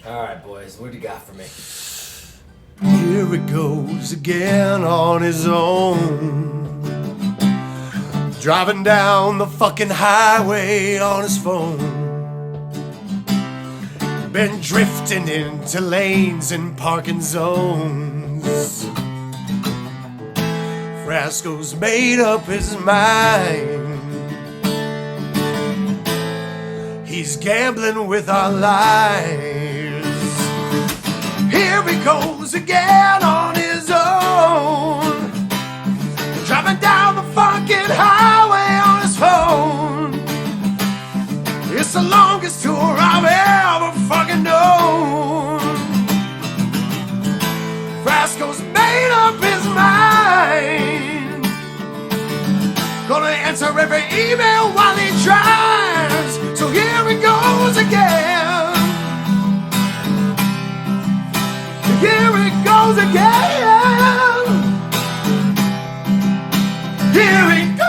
All right, boys, what do you got for me? Here he goes again on his own. Driving down the fucking highway on his phone. Been drifting into lanes and parking zones. Frasco's made up his mind. He's gambling with our lives. Here he goes again on his own. Driving down the fucking highway on his phone. It's the longest tour I've ever fucking known. Frasco's made up his mind. Gonna answer every email while he drives. So here he goes again. Here he goes again. Here he goes.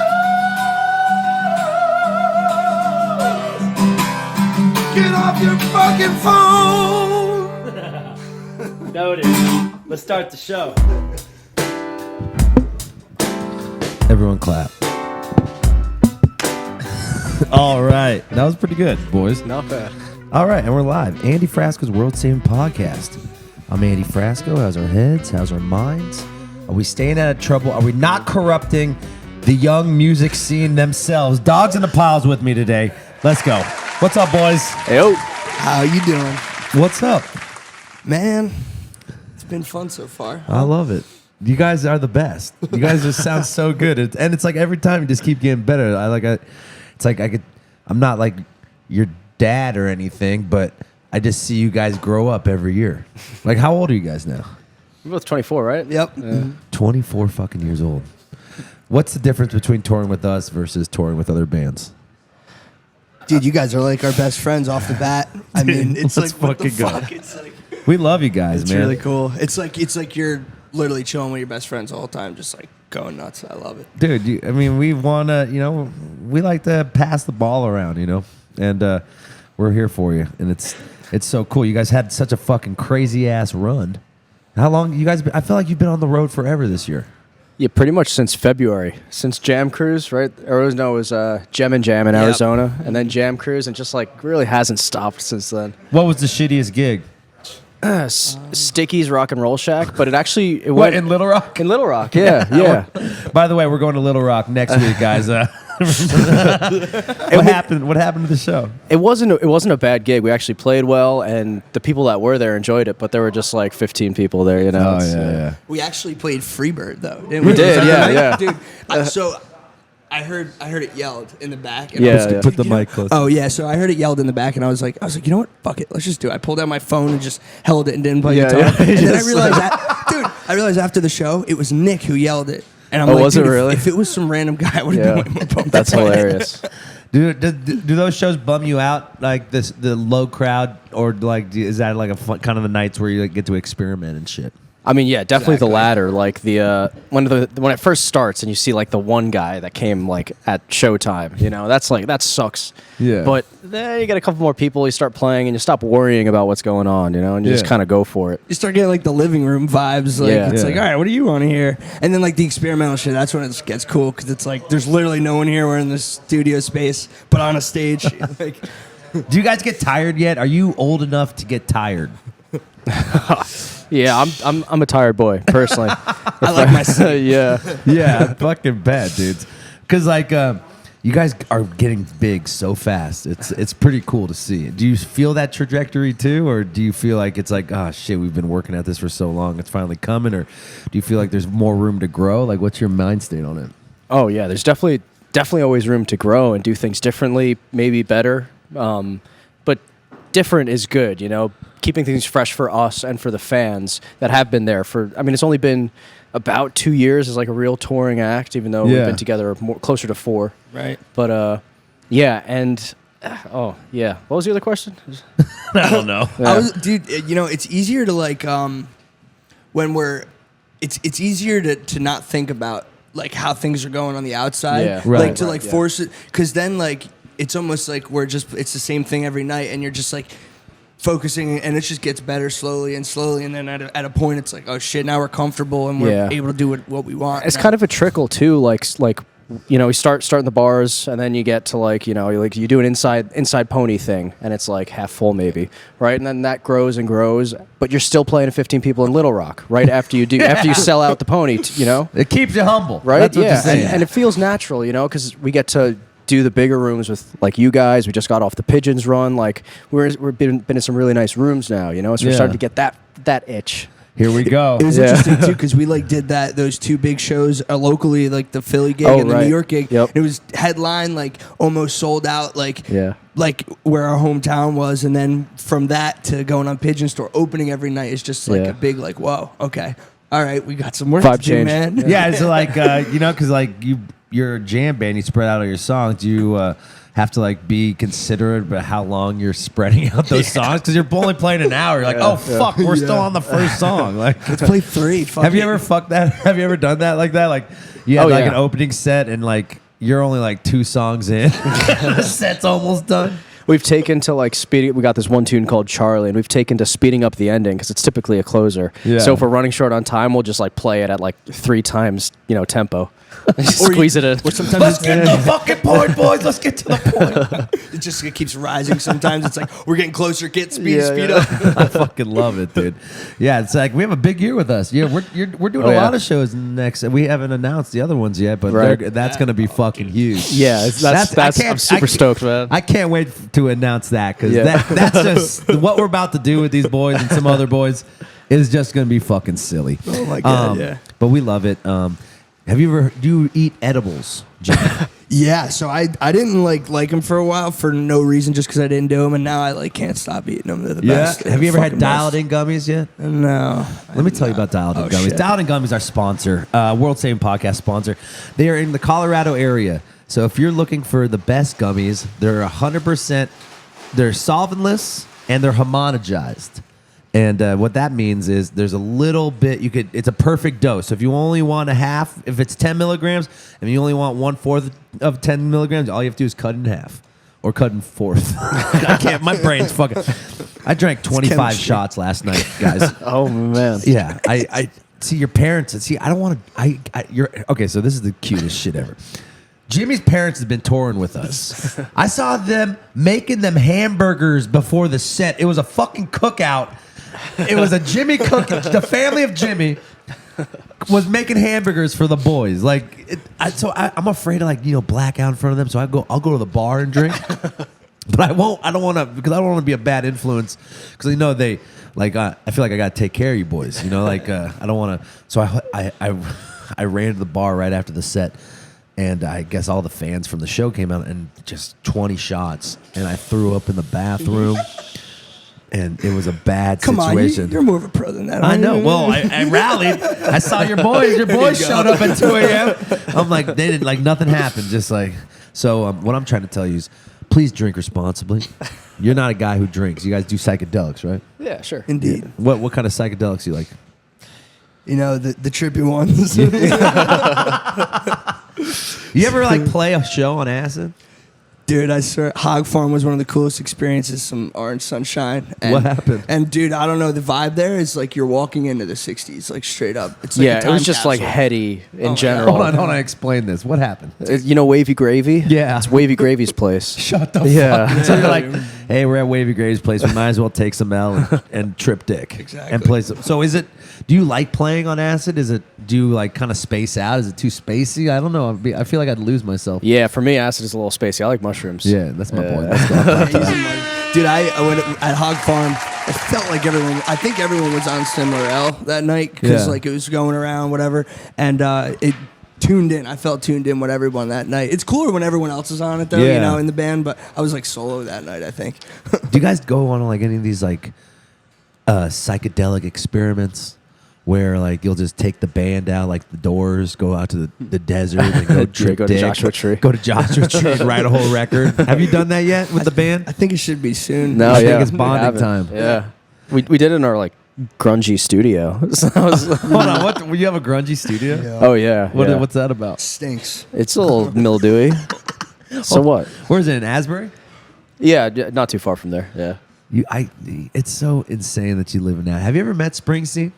Get off your fucking phone. Noted. Let's start the show. Everyone clap. All right. That was pretty good, boys. Not bad. All right, and we're live. Andee Frasco's World Saving Podcast. I'm Andee Frasco. How's our heads? How's our minds? Are we staying out of trouble? Are we not corrupting the young music scene themselves? Dogs in the piles with me today. Let's go. What's up, boys? Yo. How you doing? What's up? Man, it's been fun so far. I love it. You guys are the best. You guys just sound so good. And it's like every time you just keep getting better. I'm not like your dad or anything, but I just see you guys grow up every year. Like, how old are you guys now? We're both 24, right? Yep. 24 fucking years old. What's the difference between touring with us versus touring with other bands? Dude, you guys are like our best friends off the bat. I mean, it's let's like, what the fucking go. fuck? It's like, We love you guys, it's man. really cool. It's like you're literally chilling with your best friends all the time, just like going nuts. I love it. Dude, we want to, we like to pass the ball around, and we're here for you. And it's so cool. You guys had such a fucking crazy ass run. How long you guys been? I feel like you've been on the road forever this year. Yeah, pretty much since February. Since Jam Cruise, right? It was Gem and Jam in Arizona, and then Jam Cruise, and just like really hasn't stopped since then. What was the shittiest gig? Sticky's Rock and Roll Shack, but it What, went in Little Rock? in Little Rock. Yeah, yeah. By the way, we're going to Little Rock next week, guys. What happened? What happened to the show? It wasn't a bad gig. We actually played well, and the people that were there enjoyed it. But there were just like 15 people there, Oh yeah. We actually played Freebird though, didn't We we? did, yeah. Dude, so I heard it yelled in the back. And Yeah, I was like, yeah. Put the you know- mic close. Oh yeah, so I heard it yelled in the back, and I was like, you know what? Fuck it, let's just do it. I pulled out my phone and just held it and didn't play guitar. yeah. And then I Just- realized I realized after the show it was Nick who yelled it. And I'm Oh, like, was it dude, really? If it was some random guy, I would have Yeah. been way more pumped. That's hilarious. Do those shows bum you out, like the low crowd, or like is that like a fun, kind of the nights where you like, get to experiment and shit? I mean, yeah, definitely Exactly. the latter. Like when it first starts and you see like the one guy that came like at showtime, that's like that sucks. Yeah. But then you get a couple more people, you start playing, and you stop worrying about what's going on, and you just Yeah. kind of go for it. You start getting like the living room vibes. Like Yeah. it's Yeah. like, all right, what do you want to hear? And then like the experimental shit. That's when it gets cool because it's like there's literally no one here. We're in this studio space, but on a stage. Like, Do you guys get tired yet? Are you old enough to get tired? Yeah, I'm a tired boy personally. I like my sleep. Yeah. Yeah, fucking bad, dudes. Because like you guys are getting big so fast. It's pretty cool to see. Do you feel that trajectory too, or do you feel like it's like, oh shit, we've been working at this for so long, it's finally coming, or do you feel like there's more room to grow? Like, what's your mind state on it? Oh yeah, there's definitely always room to grow and do things differently, maybe better. But different is good, keeping things fresh for us and for the fans that have been there for. I mean, it's only been about 2 years as like a real touring act, even though we've Yeah. been together closer to 4. right. But yeah, and what was the other question? I don't know. Dude, it's easier to like when we're it's easier to not think about like how things are going on the outside. Yeah. Right. Like to like Yeah. force it, because then like it's almost like it's the same thing every night, and you're just like focusing, and it just gets better slowly and slowly, and then at a point it's like, oh shit, now we're comfortable and we're able to do what we want. It's kind of a trickle too, like we start in the bars, and then you get to you do an inside pony thing, and it's like half full maybe, right? And then that grows and grows, but you're still playing 15 people in Little Rock right after you after you sell out the pony, It keeps you humble, right? That's what you're saying. And it feels natural, because we get to do the bigger rooms with like you guys. We just got off the Pigeons run, like we've been in some really nice rooms now, so we're starting to get that itch. Here we go. It was interesting too because we did those 2 big shows locally, like the Philly gig and the New York gig. Yep. It was headline, almost sold out, like where our hometown was, and then from that to going on Pigeon Store, opening every night is just a big whoa, okay, all right, we got some work to do, man. Yeah, it's like because you're a jam band, you spread out all your songs. You have to be considerate about how long you're spreading out those songs because you're only playing an hour. You're like, fuck, we're still on the first song. Let's play 3. Have you ever fucked that? Have you ever done that like that? Like you had an opening set and you're only 2 songs in. The set's almost done. We've taken to speeding. We got this one tune called Charlie, and we've taken to speeding up the ending because it's typically a closer. Yeah. So if we're running short on time, we'll just play it at 3 times tempo. Squeeze it in. Or sometimes let's get to the fucking point, boys. Let's get to the point. It keeps rising. Sometimes it's we're getting closer. Get speed up. I fucking love it, dude. Yeah, it's we have a big year with us. Yeah, we're doing a lot of shows next. We haven't announced the other ones yet, but that's going to be fucking huge. Yeah, I'm super stoked, man. I can't wait to announce that because that's just what we're about to do with these boys and some other boys is just going to be fucking silly. Oh my god, yeah. But we love it. Do you eat edibles, Jimmy? Yeah, so I didn't like them for a while for no reason, just because I didn't do them, and now I can't stop eating them. They're the best. Have you ever had dialed-in gummies yet? No. Let me tell you about dialed-in gummies. Shit. Dialed-in gummies are sponsor, World Saving Podcast sponsor. They are in the Colorado area. So if you're looking for the best gummies, they're 100%. They're solventless and they're homogenized. And what that means is there's a little bit it's a perfect dose. So if you only want a half, if it's 10 milligrams, and you only want 1/4 of 10 milligrams, all you have to do is cut in half or cut in fourth. I can't. My brain's fucking. I drank 25 shots last night, guys. Oh man. Yeah. I see your parents. See, I don't want to. You're okay. So this is the cutest shit ever. Jimmy's parents have been touring with us. I saw them making them hamburgers before the set. It was a fucking cookout. It was a Jimmy cook. The family of Jimmy was making hamburgers for the boys. I'm afraid to black out in front of them. So I'll go to the bar and drink. But I won't. I don't want to because I don't want to be a bad influence because they I feel like I got to take care of you boys. I don't want to. So I ran to the bar right after the set. And I guess all the fans from the show came out and just 20 shots. And I threw up in the bathroom. And it was a bad situation. You're more of a pro than that. I know. Well, I rallied. I saw your boys. Your boys showed up at 2 a.m. I'm like, they didn't, nothing happened. So what I'm trying to tell you is please drink responsibly. You're not a guy who drinks. You guys do psychedelics, right? Yeah, sure. Indeed. Yeah. What kind of psychedelics do you like? The trippy ones. You ever play a show on acid? Dude, I swear, Hog Farm was one of the coolest experiences. Some Orange Sunshine. What happened? And dude, I don't know. The vibe there is you're walking into the '60s, straight up. It's it was just heady in general. Hold on, explain this. What happened? Wavy Gravy? Yeah, it's Wavy Gravy's place. Shut the fuck. So you're like, hey, we're at Wavy Gravy's place. We might as well take some L and trip dick. Exactly. And play some. So is it? Do you like playing on acid? Do you kind of space out? Is it too spacey? I don't know. I feel like I'd lose myself. Yeah, for me, acid is a little spacey. I like mushrooms. Yeah, that's my point. Dude, I went at Hog Farm. I felt like everyone. I think everyone was on similar L that night because it was going around, whatever, and it tuned in. I felt tuned in with everyone that night. It's cooler when everyone else is on it though, in the band. But I was solo that night. I think. Do you guys go on any of these psychedelic experiments? Where you'll just take the band out, the Doors, go out to the desert and go trip go to Joshua Tree. Go to Joshua Tree and write a whole record. Have you done that yet with the band? I think it should be soon. No, I think it's bonding time. Yeah, we did it in our grungy studio. So hold on, what? You have a grungy studio? Yeah. Oh yeah. What's that about? Stinks. It's a little mildewy. So what? Where is it in Asbury? Yeah, not too far from there. Yeah. It's so insane that you live in that. Have you ever met Springsteen?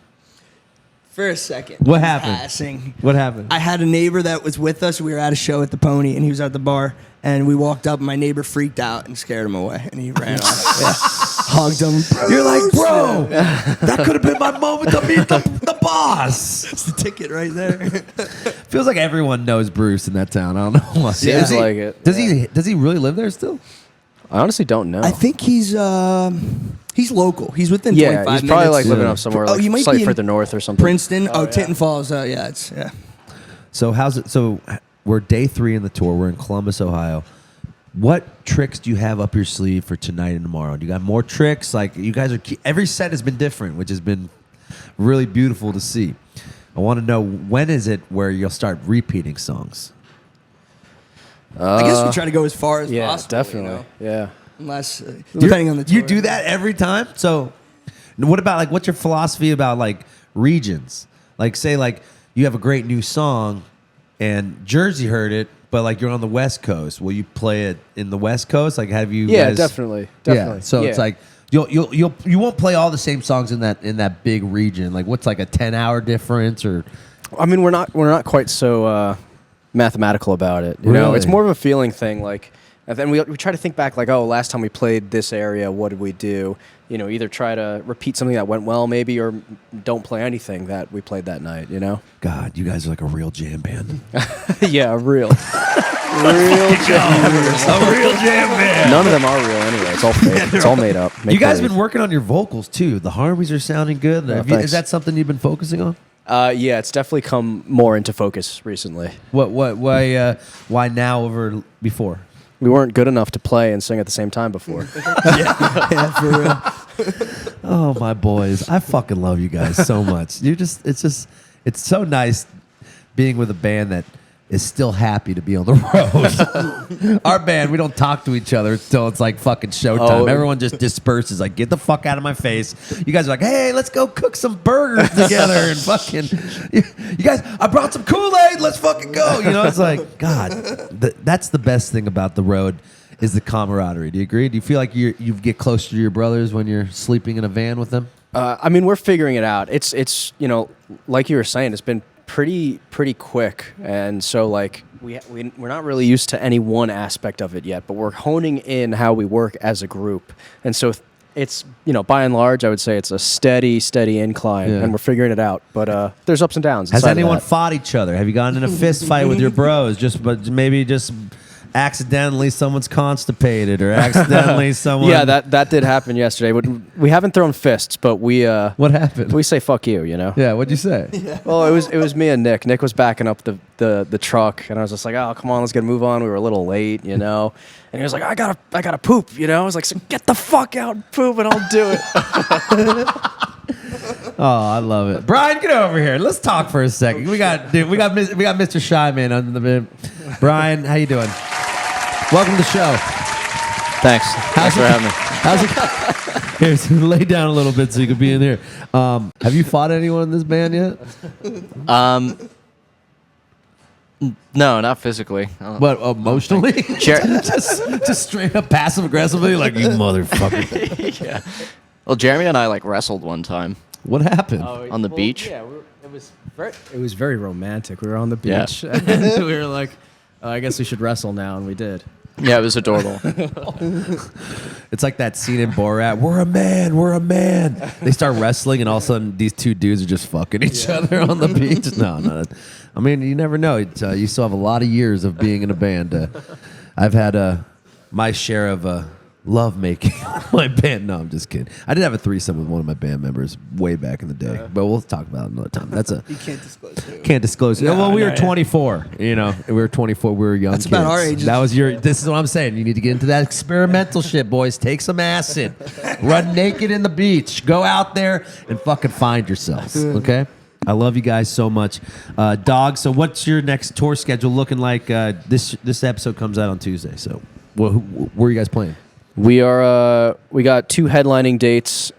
For a second. What happened? Passing. What happened? I had a neighbor that was with us. We were at a show at the Pony, and he was at the bar. And we walked up, and my neighbor freaked out and scared him away, and he ran off. Hugged him. You're like, bro, that could have been my moment to meet the boss. It's the ticket right there. Feels like everyone knows Bruce in that town. I don't know why. Seems like it. Does he really live there still? I honestly don't know. I think he's local. He's within 25 he's minutes. probably like living up somewhere he might slightly be in further north or something. Princeton. Tinton Falls. Yeah. So how's it? So we're day 3 in the tour. We're in Columbus, Ohio. What tricks do you have up your sleeve for tonight and tomorrow? Do you got more tricks? Like you guys are. Every set has been different, which has been really beautiful to see. I want to know, when is it where you'll start repeating songs? I guess we try to go as far as possible. Definitely. Yeah. Unless depending on the tour. You do that every time. So what about, like, what's your philosophy about, like, regions? Like, say, like, you have a great new song and Jersey heard it, but like you're on the West Coast. Will you play it in the West Coast? Like, have you? Yeah, guys, definitely. Yeah. So it's like you won't play all the same songs in that big region. Like, what's like a 10-hour difference? Or I mean, we're not quite so mathematical about it. You know, it's more of a feeling thing. Like, and then we try to think back, like, oh, last time we played this area, what did we do? You know, either try to repeat something that went well, maybe, or don't play anything that we played that night. You know? God, you guys are like a real jam band. Yeah, real jam band. None of them are real anyway. It's all fake. It's all made up. You guys been working on your vocals too. The harmonies are sounding good. Is that something you've been focusing on? Yeah, it's definitely come more into focus recently. Why now over before? We weren't good enough to play and sing at the same time before. Yeah, for real. Oh, my boys. I fucking love you guys so much. It's so nice being with a band that is still happy to be on the road. Our band, we don't talk to each other until it's like fucking showtime. Oh. Everyone just disperses, like, get the fuck out of my face. You guys are like, hey, let's go cook some burgers together and fucking, you guys, I brought some Kool-Aid, let's fucking go. You know, it's like, God, that's the best thing about the road is the camaraderie. Do you agree? Do you feel like you get closer to your brothers when you're sleeping in a van with them? I mean, we're figuring it out. It's you know, like you were saying, it's been pretty quick, and so like we're not really used to any one aspect of it yet, but we're honing in how we work as a group, and so it's, you know, by and large, I would say it's a steady incline, and we're figuring it out. But there's ups and downs. Has anyone fought each other? Have you gotten in a fist fight with your bros? Maybe accidentally someone's constipated, or accidentally someone. Yeah, that did happen yesterday. We haven't thrown fists, but we. What happened? We say "fuck you," you know. Yeah, what'd you say? Well, it was me and Nick. Nick was backing up the truck, and I was just like, "Oh, come on, let's get a move on." We were a little late, you know. And he was like, "I gotta poop," you know. I was like, "So get the fuck out and poop, and I'll do it." Oh, I love it. Brian, get over here. Let's talk for a second. We got Mr. Shyman on the bit. Brian, how you doing? Welcome to the show. Thanks for having me. How's it? Here, so lay down a little bit so you can be in here. Have you fought anyone in this band yet? No, not physically. What, emotionally? Jer- just straight up passive aggressively, like, you motherfucker. Yeah. Well, Jeremy and I like wrestled one time. What happened? On the beach? Yeah, it was very romantic. We were on the beach, and we were like, I guess we should wrestle now, and we did. Yeah, it was adorable. It's like that scene in Borat. We're a man. They start wrestling, and all of a sudden, these two dudes are just fucking each other on the beach. No. I mean, you never know. You still have a lot of years of being in a band. I've had my share of love making my band. No, I'm just kidding. I did have a threesome with one of my band members way back in the day, but we'll talk about it another time. You can't disclose who. Can't disclose. No, well, we were no, 24. You know, we were 24. We were young. That's kids. about our age. That was This is what I'm saying. You need to get into that experimental shit, boys. Take some acid. Run naked in the beach. Go out there and fucking find yourselves. Okay. I love you guys so much, Dog. So, what's your next tour schedule looking like? This episode comes out on Tuesday. So, where are you guys playing? We got 2 headlining dates.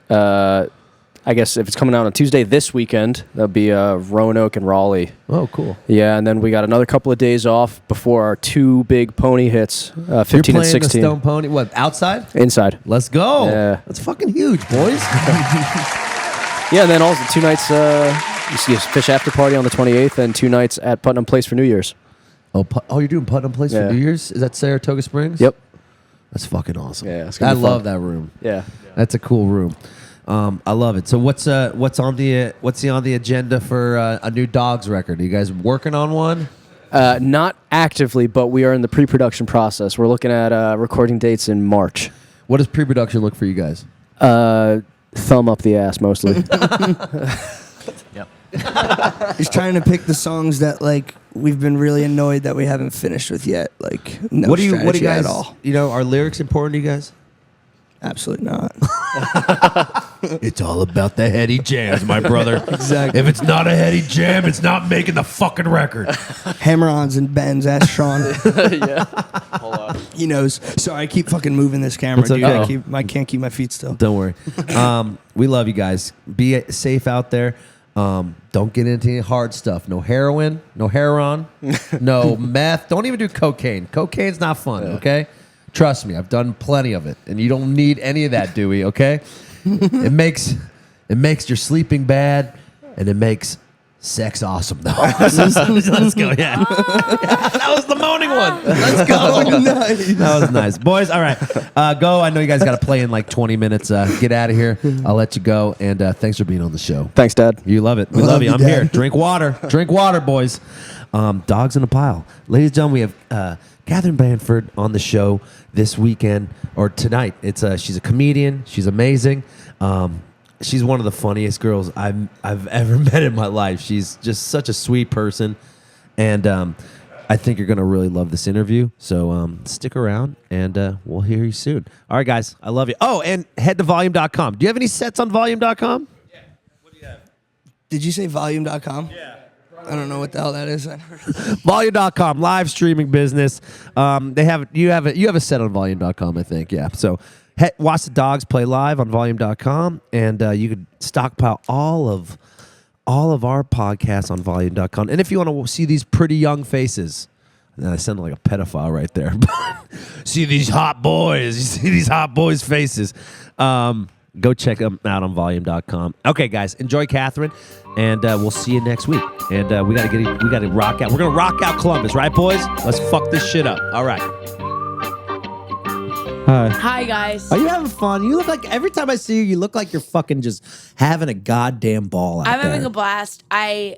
I guess if it's coming out on Tuesday this weekend, that'll be Roanoke and Raleigh. Oh, cool. Yeah, and then we got another couple of days off before our 2 big pony hits, 15 You're and playing 16. the Stone Pony. What, outside? Inside. Let's go. Yeah. That's fucking huge, boys. Yeah, and then also 2 nights, you see a fish after party on the 28th and 2 nights at Putnam Place for New Year's. Oh, you're doing Putnam Place Yeah. for New Year's? Is that Saratoga Springs? Yep. That's fucking awesome. Yeah, it's gonna I be fun. love that room. Yeah. That's a cool room. I love it. So what's on the agenda for a new Dogs record? Are you guys working on one? Not actively, but we are in the pre-production process. We're looking at recording dates in March. What does pre-production look for you guys? Thumb up the ass, mostly. Yep. He's trying to pick the songs that like we've been really annoyed that we haven't finished with yet. Like no what do you strategy guys? at all. You know, are lyrics important to you guys? Absolutely not. It's all about the heady jams, my brother. Exactly. If it's not a heady jam, it's not making the fucking record. Hammer-ons and bends. Ask Shawn. Hold on. He knows. Sorry, I keep fucking moving this camera, It's dude. okay. I can't keep my feet still. Don't worry. We love you guys. Be safe out there. Don't get into any hard stuff. No heroin, no heroin, no meth. Don't even do cocaine. Cocaine's not fun, okay? Trust me, I've done plenty of it. And you don't need any of that, Dewey, okay? It makes your sleeping bad, and it makes sex awesome, though. Let's go, yeah. That was the moaning one. Let's go. Nice. That was nice. Boys, all right. Go. I know you guys got to play in like 20 minutes. Get out of here. I'll let you go. And thanks for being on the show. Thanks, Dad. You love it. We love you. you, I'm Dad. here. Drink water. Drink water, boys. Dogs in a pile. Ladies and gentlemen, we have Katherine Blanford on the show this weekend or tonight. She's a comedian. She's amazing. She's one of the funniest girls I've ever met in my life. She's just such a sweet person, and I think you're gonna really love this interview. So stick around, and we'll hear you soon. All right, guys, I love you. Oh, and head to volume.com. Do you have any sets on volume.com? Yeah. What do you have? Did you say volume.com? Yeah. I don't know what the hell that is. Volume.com, live streaming business. You have a set on volume.com, I think. Yeah. So watch the Dogs play live on volume.com, and you could stockpile all of our podcasts on volume.com. And if you want to see these pretty young faces, I sound like a pedophile right there. See these hot boys. You see these hot boys' faces. Go check them out on volume.com. Okay, guys, enjoy Katherine, and we'll see you next week. And we gotta rock out. We're gonna rock out Columbus, right, boys? Let's fuck this shit up. All right. Hi. Hi, guys. Are you having fun? You look like every time I see you, you look like you're fucking just having a goddamn ball out I'm there. having a blast. I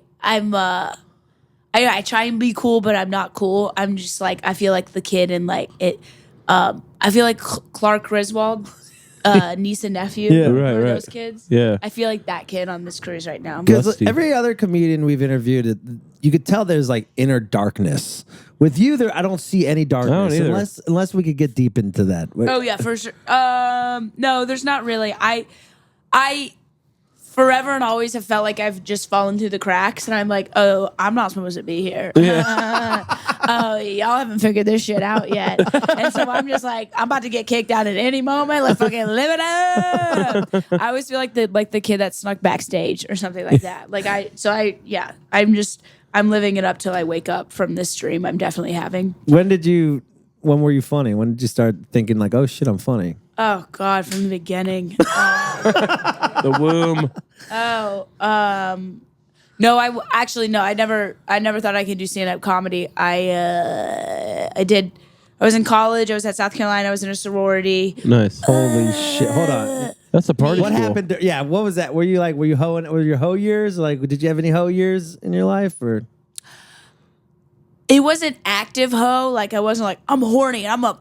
try and be cool, but I'm not cool. I'm just like I feel like the kid in like it. I feel like Clark Griswold, niece and nephew. Yeah, one right, of right. those kids. Yeah. I feel like that kid on this cruise right now. Because Rusty. Every other comedian we've interviewed, you could tell there's like inner darkness. With you, I don't see any darkness either. unless we could get deep into that. Oh yeah, for sure. No, there's not really. I forever and always have felt like I've just fallen through the cracks, and I'm like, oh, I'm not supposed to be here. Oh, y'all haven't figured this shit out yet, and so I'm just like, I'm about to get kicked out at any moment. Let's fucking live it up. I always feel like the kid that snuck backstage or something like that. I'm living it up till I wake up from this dream I'm definitely having. When were you funny? When did you start thinking like, oh shit, I'm funny? Oh God, from the beginning. The womb. No, I never thought I could do stand-up comedy. I did. I was in college. I was at South Carolina. I was in a sorority. Nice. Holy shit! Hold on. That's a party What school. happened? Yeah, what was that? Were you hoeing? Were your hoe years? Like, did you have any hoe years in your life? Or It wasn't active hoe. Like I wasn't like I'm horny. I'm a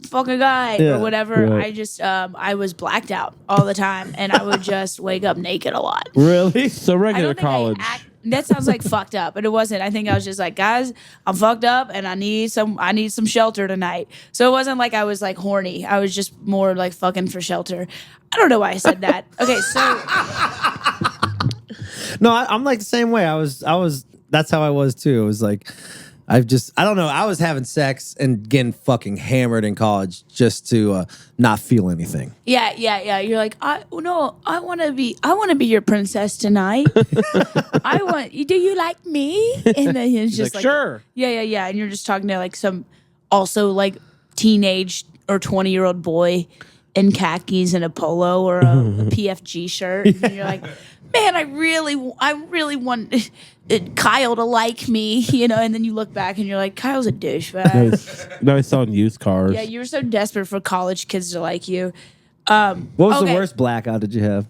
fucking guy Yeah, or whatever. right. I just I was blacked out all the time, and I would just wake up naked a lot. really? So I regular don't think college. that sounds like fucked up, but it wasn't. I think I was just like, guys, I'm fucked up and I need some shelter tonight. So it wasn't like I was like horny. I was just more like fucking for shelter. I don't know why I said that. Okay, so No, I'm like the same way. I was. That's how I was too. It was like, I don't know. I was having sex and getting fucking hammered in college just to not feel anything. Yeah. You're like, I want to be your princess tonight. Do you like me? And then it's just like, sure. Yeah. And you're just talking to like some also like teenage or 20-year-old boy in khakis and a polo or a PFG shirt. And you're like, man, I really want Kyle to like me, and then you look back and you're like, Kyle's a douchebag. Now he's selling used cars. Yeah, you were so desperate for college kids to like you. What was the worst blackout did you have?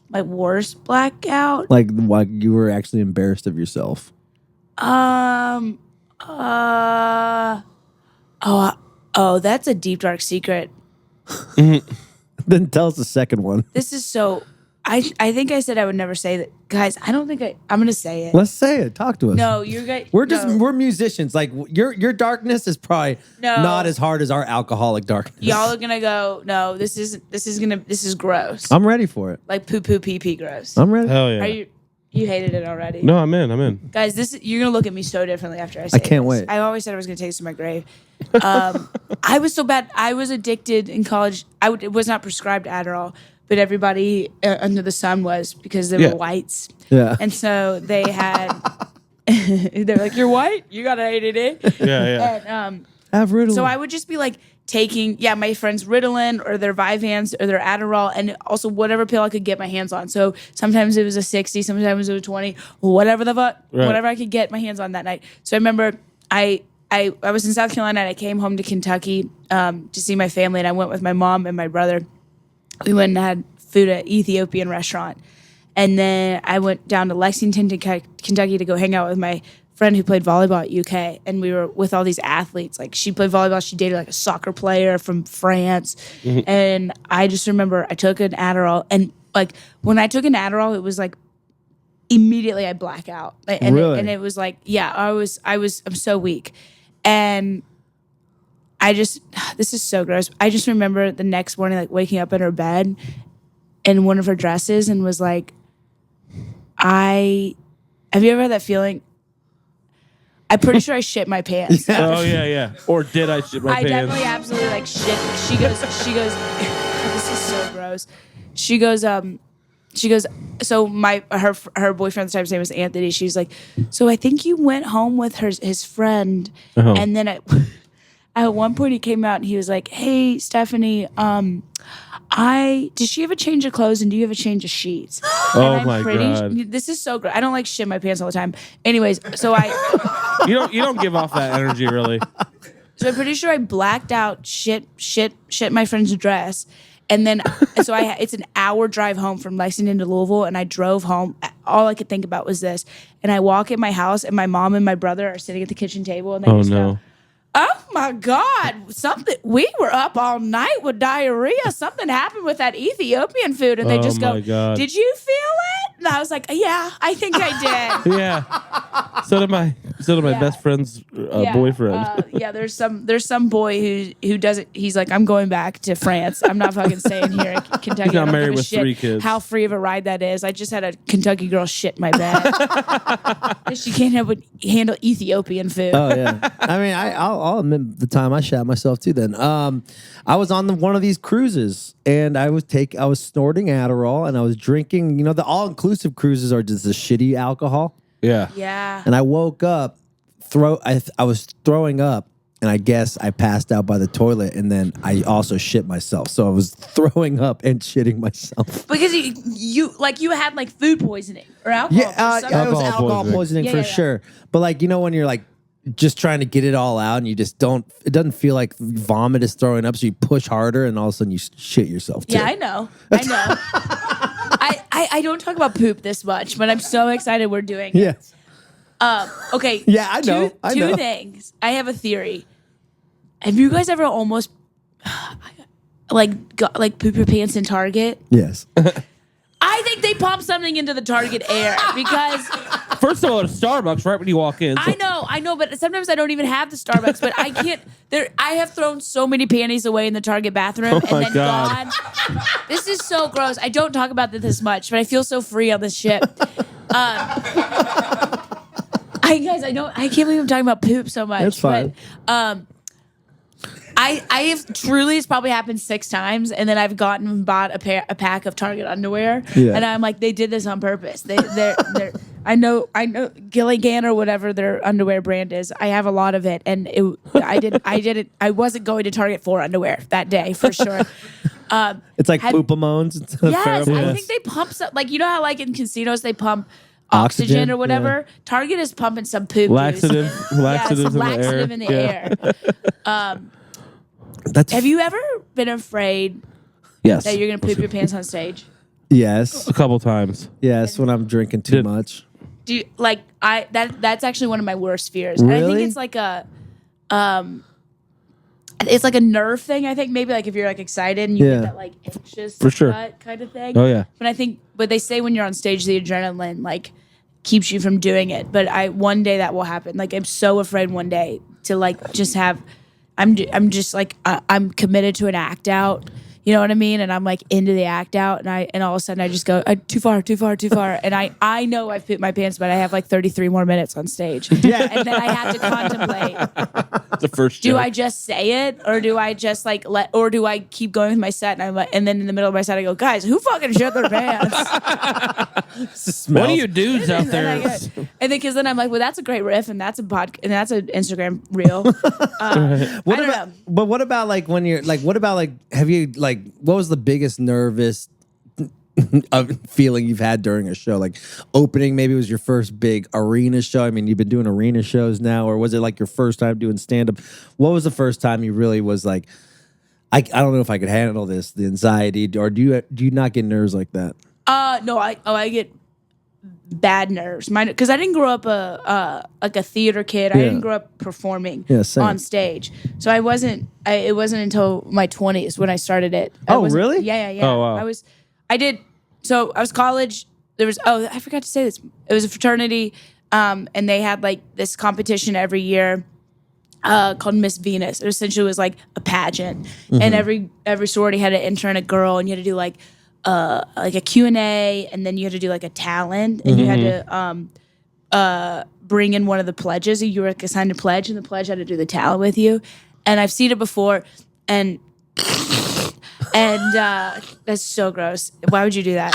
My worst blackout? Like you were actually embarrassed of yourself. Oh, that's a deep dark secret. Then tell us the second one. This is so. I think I said I would never say that, guys. I don't think I'm gonna say it. Let's say it. Talk to us. No, you guys. We're musicians. Like your darkness is probably not as hard as our alcoholic darkness. Y'all are gonna go. No, this is gross. I'm ready for it. Like poo pee pee gross. I'm ready. Hell yeah. Are you hated it already? No, I'm in. Guys, you're gonna look at me so differently after I say this. I can't wait. I always said I was gonna take this to my grave. I was so bad. I was addicted in college. It was not prescribed Adderall, but everybody under the sun was because they were whites. Yeah. And so they had. They're like, "You're white. You got ADD." Yeah. And have Ritalin. so I would just be like taking my friends' Ritalin or their Vyvanse or their Adderall and also whatever pill I could get my hands on. So sometimes it was a 60, sometimes it was a 20, whatever the fuck, whatever I could get my hands on that night. So I remember I was in South Carolina and I came home to Kentucky to see my family, and I went with my mom and my brother. We went and had food at an Ethiopian restaurant. And then I went down to Lexington, Kentucky to go hang out with my friend who played volleyball at UK, and we were with all these athletes. Like, she played volleyball, she dated like a soccer player from France. And I just remember I took an Adderall, and like when I took an Adderall, it was like immediately I black out. And, really? And it was like, I'm so weak. And this is so gross. I just remember the next morning, like waking up in her bed in one of her dresses and was like, have you ever had that feeling? I'm pretty sure I shit my pants. Oh yeah. Or did I shit my pants? I definitely absolutely like shit. She goes, this is so gross. She goes, so her boyfriend at the time's name was Anthony. She's like, so I think you went home with his friend. And then at one point he came out and he was like, hey, Stephanie, did she have a change of clothes and do you have a change of sheets? Oh my God. This is so great. I don't like shit my pants all the time. Anyways, so you don't give off that energy really. So I'm pretty sure I blacked out, shit my friend's dress. And then, so it's an hour drive home from Lexington to Louisville, and I drove home. All I could think about was this. And I walk in my house, and my mom and my brother are sitting at the kitchen table, and they go, oh my God, we were up all night with diarrhea. Something happened with that Ethiopian food. And they just go, God. Did you feel it? And I was like, yeah, I think I did. Yeah. So did my best friend's boyfriend. There's some boy who doesn't. He's like, I'm going back to France. I'm not fucking staying here in Kentucky. He's not I don't married give a with shit 3 kids. how free of a ride that is. I just had a Kentucky girl shit my bed. She can't handle Ethiopian food. Oh yeah. I mean, I'll admit the time I shat myself too. Then I was on one of these cruises, and I was snorting Adderall, and I was drinking. You know, the all-inclusive cruises are just the shitty alcohol. Yeah. Yeah. And I woke up, I was throwing up, and I guess I passed out by the toilet, and then I also shit myself. So I was throwing up and shitting myself. Because you had like food poisoning or alcohol. Yeah, it was alcohol poisoning for sure. But like, you know, when you're like just trying to get it all out, and you just it doesn't feel like vomit is throwing up, so you push harder, and all of a sudden you shit yourself too. Yeah, I know. I don't talk about poop this much, but I'm so excited we're doing it. Yeah. Okay. Yeah, I know. Two things. I have a theory. Have you guys ever almost got poop your pants in Target? Yes. I think they pump something into the Target air because First of all, it's Starbucks right when you walk in. I know, but sometimes I don't even have the Starbucks. But I can't. I have thrown so many panties away in the Target bathroom, Oh my and then God. this is so gross. I don't talk about this much, but I feel so free on this ship. I guys, I can't believe I'm talking about poop so much. That's fine. But, I have truly, it's probably happened 6 times, and then I've gone and bought a pack of Target underwear, and I'm like, they did this on purpose. They're I know Gilligan or whatever their underwear brand is. I have a lot of it, and I wasn't going to Target for underwear that day for sure. It's like Poopamones. Yes, I think they pump some, like, you know how like in casinos they pump oxygen or whatever. Yeah. Target is pumping some poop. Laxative in the air. Have you ever been afraid yes. that you're going to poop your pants on stage? Yes. A couple times. Yes, when I'm drinking too much. Do you, like that's actually one of my worst fears. Really? And I think it's like a nerve thing. I think maybe like if you're like excited and you get that like anxious for sure gut kind of thing. Oh yeah. But they say when you're on stage the adrenaline like keeps you from doing it. But one day that will happen. Like I'm so afraid one day to like just have. I'm just like I'm committed to an act out, you know what I mean? And I'm like into the act out, and all of a sudden I just go too far, and I know I've pooped my pants, but I have like 33 more minutes on stage, and then I have to contemplate. The first do joke. I just say it, or do I just like or do I keep going with my set? And I'm like, and then in the middle of my set I go, guys, who fucking shit their pants? What are you dudes out there? And then because then I'm like, well, that's a great riff, and that's a and that's an Instagram reel. What about like when you're like, what about like, have you like, what was the biggest nervous feeling you've had during a show? Like opening, maybe it was your first big arena show. I mean, you've been doing arena shows now, or was it like your first time doing stand up? What was the first time you really was like, I don't know if I could handle this, the anxiety, or do you not get nerves like that? No, I get bad nerves. Because I didn't grow up like a theater kid. I didn't grow up performing on stage. So it wasn't until my 20s when I started it. Really? Yeah. Oh, wow. I was college. I forgot to say this. It was a fraternity, and they had like this competition every year called Miss Venus. It essentially was like a pageant, and every sorority had an intern, a girl, and you had to do like a Q&A, and then you had to do like a talent, and you had to bring in one of the pledges. You were assigned a pledge, and the pledge had to do the talent with you. And I've seen it before, and that's so gross. Why would you do that?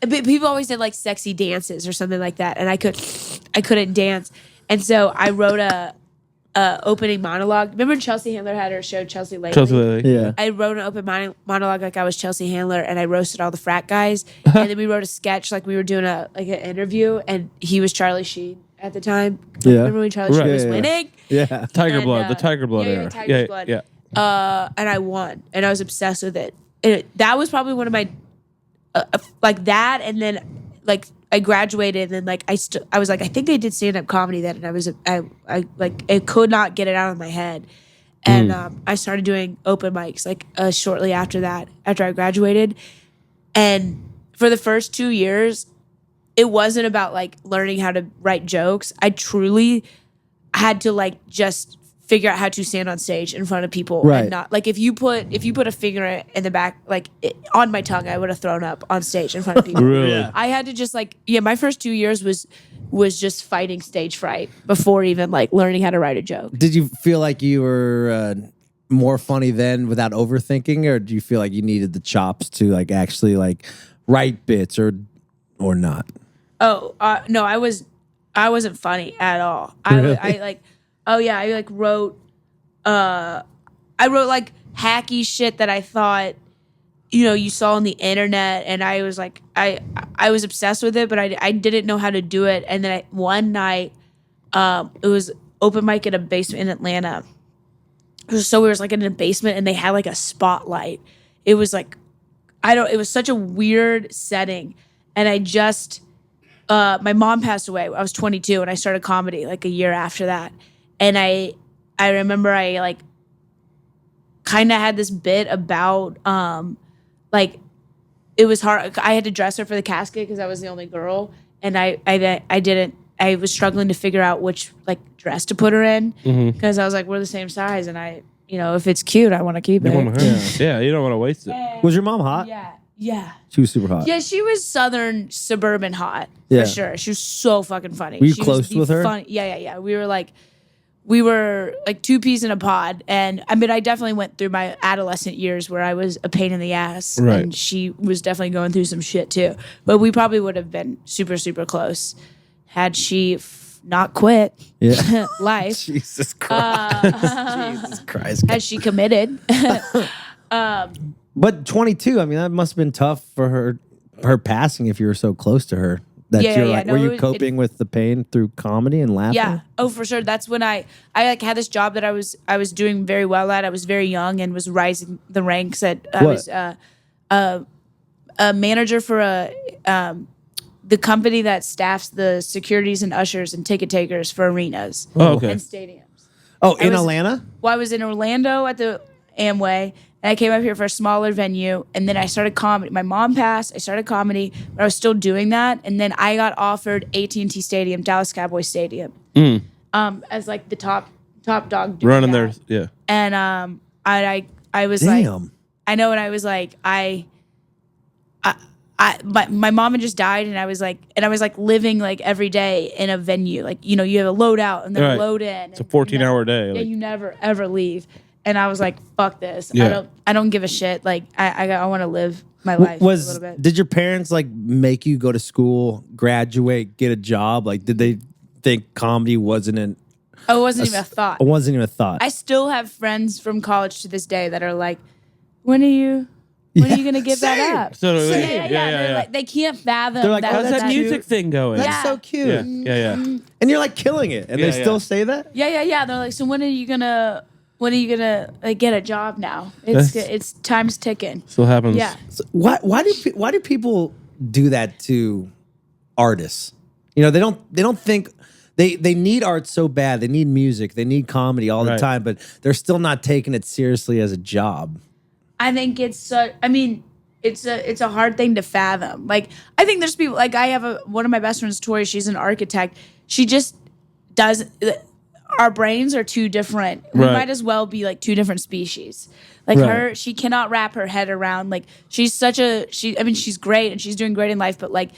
But people always did like sexy dances or something like that, and I couldn't dance, and so I wrote a opening monologue. Remember Chelsea Handler had her show Chelsea Lately? Yeah. I wrote an open monologue like I was Chelsea Handler, and I roasted all the frat guys. And then we wrote a sketch like we were doing an interview, and he was Charlie Sheen at the time. Yeah. Remember when Charlie Sheen was winning? Yeah. Tiger Blood, the Tiger Blood era. Tiger's Blood. Yeah. And I won, and I was obsessed with it. That was probably one of my like that, and then like I graduated, and then like I was like, I think I did stand up comedy then, and I could not get it out of my head, and I started doing open mics like shortly after that, after I graduated, and for the first 2 years, it wasn't about like learning how to write jokes. I truly had to like just figure out how to stand on stage in front of people, and not like if you put a finger in the back like on my tongue, I would have thrown up on stage in front of people. Really? Yeah. I had to just like my first 2 years was just fighting stage fright before even like learning how to write a joke. Did you feel like you were more funny then without overthinking, or do you feel like you needed the chops to like actually like write bits or not? Oh no, I wasn't funny at all. Really? I wrote like hacky shit that I thought, you saw on the internet, and I was like, I was obsessed with it, but I didn't know how to do it. And then one night, it was open mic in a basement in Atlanta. So we was like in a basement, and they had like a spotlight. It was like, it was such a weird setting. And I just, my mom passed away. I was 22, and I started comedy like a year after that. And I remember I like kind of had this bit about like it was hard. I had to dress her for the casket because I was the only girl, and I was struggling to figure out which like dress to put her in because I was like, we're the same size, and if it's cute, I want to keep it. Yeah, you don't want to waste it. Was your mom hot? Yeah. She was super hot. Yeah, she was southern suburban hot Yeah. for sure. She was so fucking funny. Were you She was close the with her? Yeah. We were like two peas in a pod, and I mean, I definitely went through my adolescent years where I was a pain in the ass, Right. and she was definitely going through some shit too. But we probably would have been super, super close had she not quit Yeah. life. Jesus Christ. Jesus Christ. Had she committed. But 22, I mean, that must have been tough for her passing if you were so close to her. That Yeah, you're yeah, like, no, were it you was- coping with the pain through comedy and laughing? Yeah. Oh, for sure. That's when I like had this job that I was doing very well at. I was very young and was rising the ranks at. I What? was a manager for the company that staffs the securities and ushers and ticket takers for arenas Oh, okay. and stadiums. Oh, in was- Atlanta? Well, I was in Orlando at the Amway, and I came up here for a smaller venue, and then I started comedy. My mom passed. I started comedy, but I was still doing that, and then I got offered AT&T Stadium, Dallas Cowboys Stadium, as like the top dog doing Running that. there, yeah. And I was like, Damn. I know, and I was like, my mom had just died, and I was like living like every day in a venue, like you have a load out and then Right. a load in. It's a 14-hour day. Yeah, Like, you never ever leave. And I was like, fuck this. Yeah. I don't give a shit. Like I want to live my life a little bit. Did your parents like make you go to school, graduate, get a job? Like, did they think comedy wasn't an? Oh, it wasn't even a thought. It wasn't even a thought. I still have friends from college to this day that are like, when are you gonna give that up? So, Yeah. They're like, they can't fathom. They're like, that, oh, how's that that's- music thing going? Yeah. so cute. Yeah. And you're like killing it, and Yeah, they still yeah. say that. Yeah. They're like, so when are you gonna like, get a job now? It's time's ticking. Still happens. Yeah. So why do people do that to artists? They don't think they need art so bad. They need music. They need comedy all the Right. time, but they're still not taking it seriously as a job. I think it's a hard thing to fathom. Like, I think there's people, like, I have one of my best friends, Tori, she's an architect. She just does, our brains are too different. We Right. might as well be like two different species. Like Right. she cannot wrap her head around, like, she's great and she's doing great in life, but like,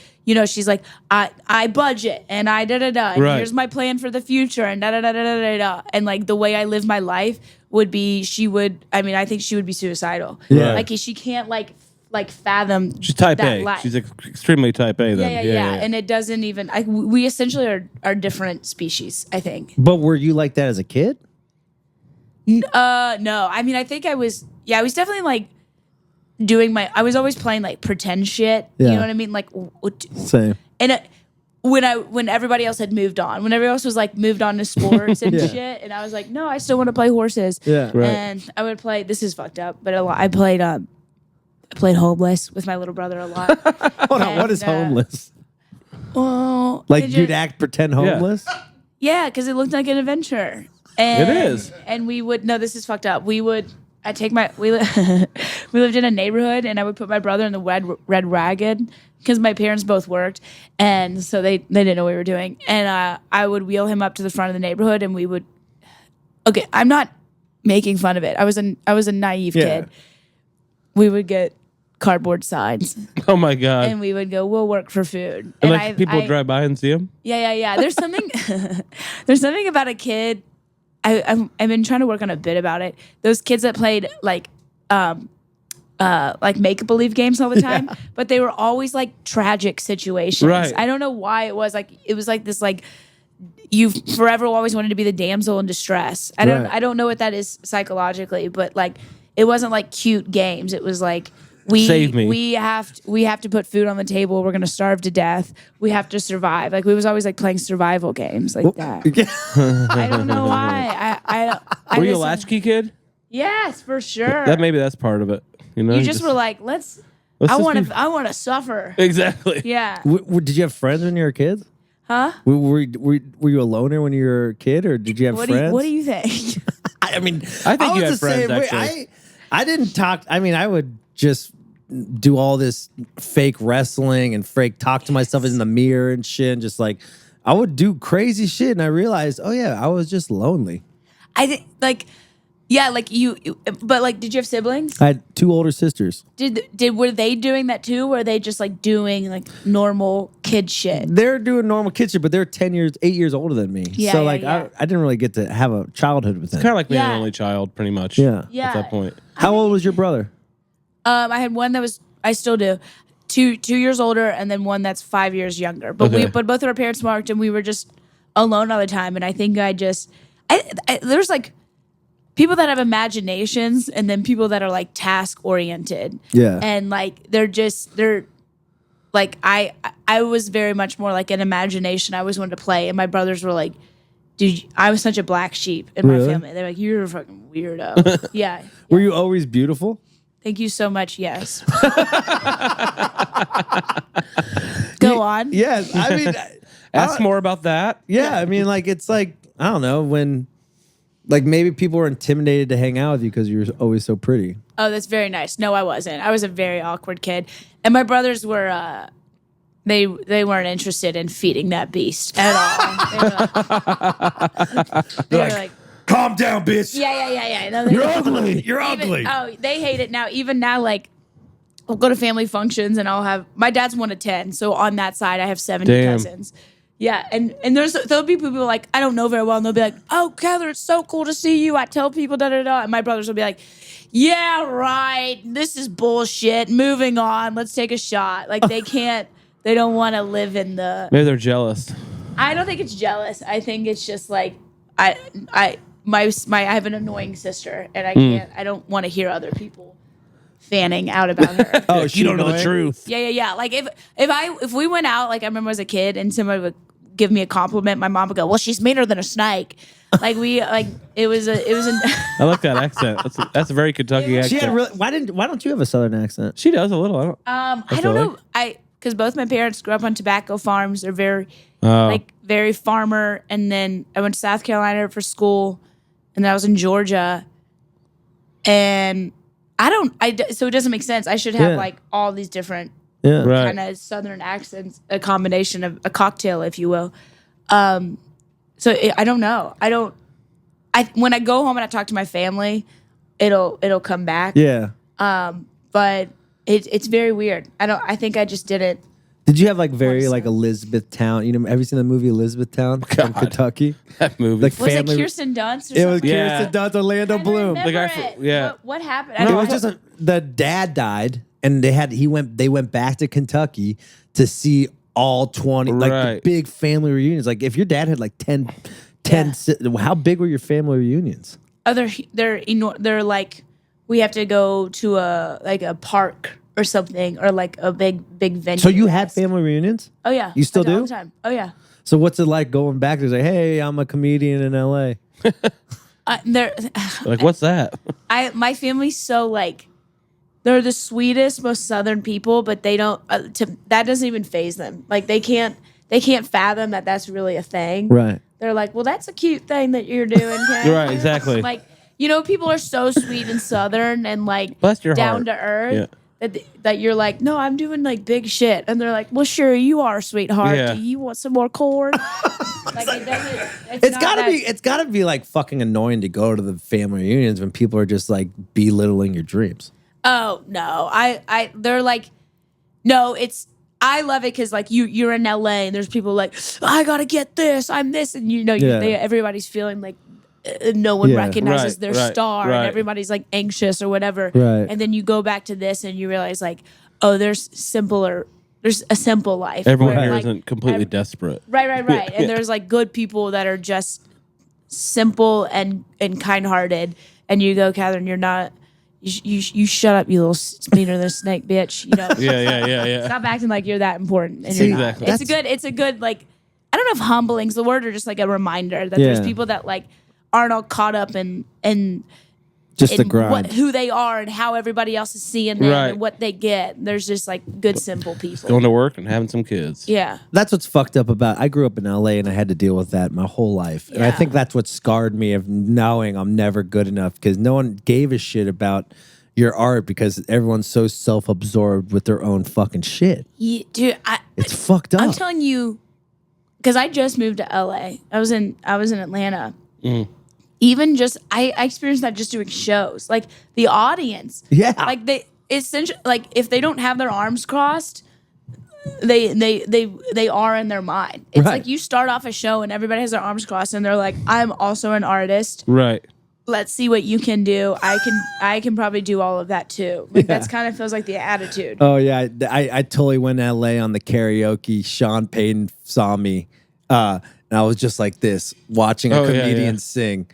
she's like, I budget and I da-da-da, and Right. here's my plan for the future and da-da-da-da-da-da. And like the way I live my life would be, I think she would be suicidal. Yeah. Like she can't like fathom. She's type that A. life. She's extremely type A then. Yeah. And it doesn't even. We essentially are different species, I think. But were you like that as a kid? No. I mean, I think I was. Yeah, I was definitely like doing I was always playing like pretend shit. You Yeah. know what I mean? Like, Same. and when everybody else had moved on, when everybody else was like moved on to sports and Yeah. shit, and I was like, no, I still want to play horses. Yeah. Right. And I would play. This is fucked up, but I played homeless with my little brother a lot. Hold on, what is And, homeless? Well, Like it you'd just- pretend homeless? Yeah, because it looked like an adventure. And, It is. And we would, no, this is fucked up. We lived in a neighborhood, and I would put my brother in the red wagon because my parents both worked. And so they didn't know what we were doing. And I would wheel him up to the front of the neighborhood, and we would, okay, I'm not making fun of it. I was a naive kid. We would get cardboard signs, Oh my God. and we would go, we'll work for food. And like people drive by and see him? Yeah. There's something. There's something about a kid. I've been trying to work on a bit about it. Those kids that played like make believe games all the time, but they were always like tragic situations. Right. I don't know why it was like this like you forever always wanted to be the damsel in distress. I don't know what that is psychologically, but like it wasn't like cute games. It was like. Save me. We have to put food on the table. We're gonna starve to death. We have to survive. Like we was always like playing survival games like that. I don't know why. I Were you a just- latchkey kid? Yes, for sure. Maybe that's part of it. you just were like, Let's I just want be- to. I want to suffer. Exactly. Yeah. Did you have friends when you were kids? Huh? Were you a loner when you were a kid, or did you have friends? What do you think? I mean, I think you was had the friends, same way. actually. I didn't talk. I mean, I would just do all this fake wrestling and fake talk to myself in the mirror and shit, and just like I would do crazy shit. And I realized, oh yeah, I was just lonely. I think like Yeah, like but like, did you have siblings? I had 2 older sisters. Were they doing that too? Or were they just like doing like normal kid shit? They're doing normal kid shit, but they're 8 years older than me. Yeah, so yeah, like yeah. I didn't really get to have a childhood with them. Kind of like being Yeah. an only child, pretty much. Yeah. Yeah. At that point. How old was your brother? I had one that was, I still do, 2 years older, and then one that's 5 years younger. But Okay. but both of our parents worked, and we were just alone all the time. And I think there's like people that have imaginations, and then people that are like task oriented. Yeah. And like they're like I was very much more like an imagination. I always wanted to play, and my brothers were like, dude, I was such a black sheep in my Really? family. They're like, you're a fucking weirdo. Yeah. Were you always beautiful? Thank you so much. Yes. Go on. Yes. I mean, Ask more about that. yeah. I mean, like it's like I don't know when, like maybe people were intimidated to hang out with you because you're always so pretty. Oh, that's very nice. No, I wasn't. I was a very awkward kid, and my brothers were. They weren't interested in feeding that beast at all. They were like, Calm down, bitch. yeah. No, they- You're ugly. You're even- ugly. Oh, they hate it now. Even now, like, I'll go to family functions and I'll have my dad's 1 of 10, so on that side I have 70 Damn. cousins. Yeah, and there'll be people like I don't know very well, and they'll be like, "Oh, Katherine, it's so cool to see you." I tell people da da da, and my brothers will be like, "Yeah, right. This is bullshit. Moving on. Let's take a shot." Like they can't. They don't want to live in the. Maybe they're jealous. I don't think it's jealous. I think it's just like I have an annoying sister, and I can't. I don't want to hear other people fanning out about her. Oh, You don't know the truth. Yeah. Like if we went out, like I remember as a kid, and somebody would give me a compliment, my mom would go, "Well, she's meaner than a snake." Like it was a. I like that accent. That's a very Kentucky accent. She had really, why don't you have a Southern accent? She does a little. I don't. I feel don't know. like. Because both my parents grew up on tobacco farms. They're very Oh. very farmer. And then I went to South Carolina for school, and then I was in Georgia. And so it doesn't make sense. I should have Yeah. like all these different Yeah. Right. kind of Southern accents, a combination of a cocktail, if you will. I don't know. When I go home and I talk to my family, it'll come back. Yeah. But it's very weird. I think I just didn't. Did you have like very like Elizabethtown? You know, have you seen the movie Elizabethtown in Kentucky? That movie. Like Was family. it Kirsten Dunst or It was something? Yeah. Kirsten Dunst, Orlando I Bloom. remember The guy it. yeah. What happened? It was just the dad died, and they went back to Kentucky to see all 20 like the Right. big family reunions. Like if your dad had like 10 how big were your family reunions? Oh, they're like we have to go to a park or something, or like a big venue. So you had family reunions? Oh yeah. You still I did all do? the time. Oh yeah. So what's it like going back to say, hey, I'm a comedian in LA? They're Like, what's that? my family's so like they're the sweetest, most Southern people, but they don't. That doesn't even faze them. Like they can't fathom that that's really a thing. Right. They're like, well, that's a cute thing that you're doing. Ken. Right, exactly. Like people are so sweet and Southern and like Bless your down heart. to earth. Yeah. That you're like, no, I'm doing like big shit, and they're like, well, sure, you are, sweetheart. Yeah. Do you want some more corn? Like it doesn't. It's gotta be like fucking annoying to go to the family reunions when people are just like belittling your dreams. Oh no, they're like, no, it's. I love it because like you're in LA and there's people like, I gotta get this, I'm this, and everybody's feeling like no one Yeah. recognizes Right, their right, star, right. and everybody's like anxious or whatever. Right. And then you go back to this and you realize like, oh, there's a simple life. Everyone where, here like, isn't completely desperate. Right. And there's like good people that are just simple and kind-hearted. And you go, Katherine, you're not. You shut up, you little meaner than a snake, bitch. You know. Yeah. Stop acting like you're that important. And See, you're not. exactly. It's a good like. I don't know if humbling's the word or just like a reminder that there's Yeah. people that like aren't all caught up in Just the in grind. who they are and how everybody else is seeing them Right. and what they get. There's just like good simple people. Going to work and having some kids. Yeah. That's what's fucked up about. I grew up in LA and I had to deal with that my whole life, and I Yeah. think that's what scarred me of knowing I'm never good enough because no one gave a shit about your art because everyone's so self-absorbed with their own fucking shit. Yeah, dude, It's fucked up. I'm telling you, because I just moved to LA. I was in Atlanta, even just I experienced that just doing shows. Like the audience, Yeah. like they essentially like if they don't have their arms crossed, they are in their mind. It's Right. like you start off a show and everybody has their arms crossed and they're like, I'm also an artist. Right. Let's see what you can do. I can probably do all of that too. Like that's kind of feels like the attitude. Oh yeah, I totally went to LA on the karaoke. Sean Payton saw me, and I was just like this, watching a comedian sing.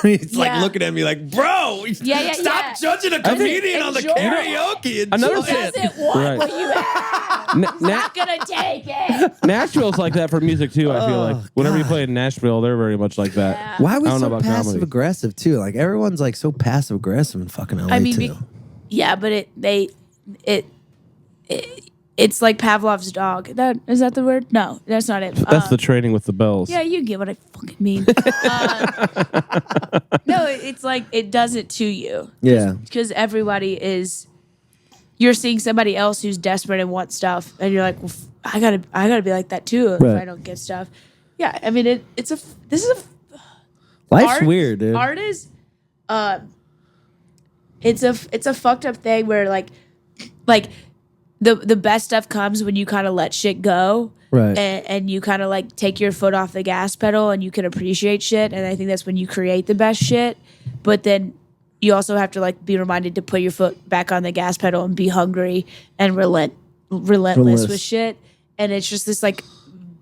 He's like looking at me like, bro, stop judging a comedian on the karaoke. Another Who shit. doesn't want Right. what you have? Not gonna take it. Nashville's like that for music too. I feel like whenever you play in Nashville, they're very much like that. Why are we I don't know so about comedy. passive aggressive too? Like everyone's like so passive aggressive in fucking LA too. But it's like Pavlov's dog. Is that the word? No, that's not it. That's the training with the bells. Yeah, you get what I fucking mean. No, it's like it does it to you. Yeah. Because everybody is. You're seeing somebody else who's desperate and wants stuff, and you're like, well, I gotta be like that too if I don't get stuff. Yeah, I mean this is a Life's weird, dude. Art is, it's a fucked up thing where like the best stuff comes when you kind of let shit go, right? And you kind of like take your foot off the gas pedal and you can appreciate shit. And I think that's when you create the best shit. But then you also have to like be reminded to put your foot back on the gas pedal and be hungry and relentless with shit. And it's just this like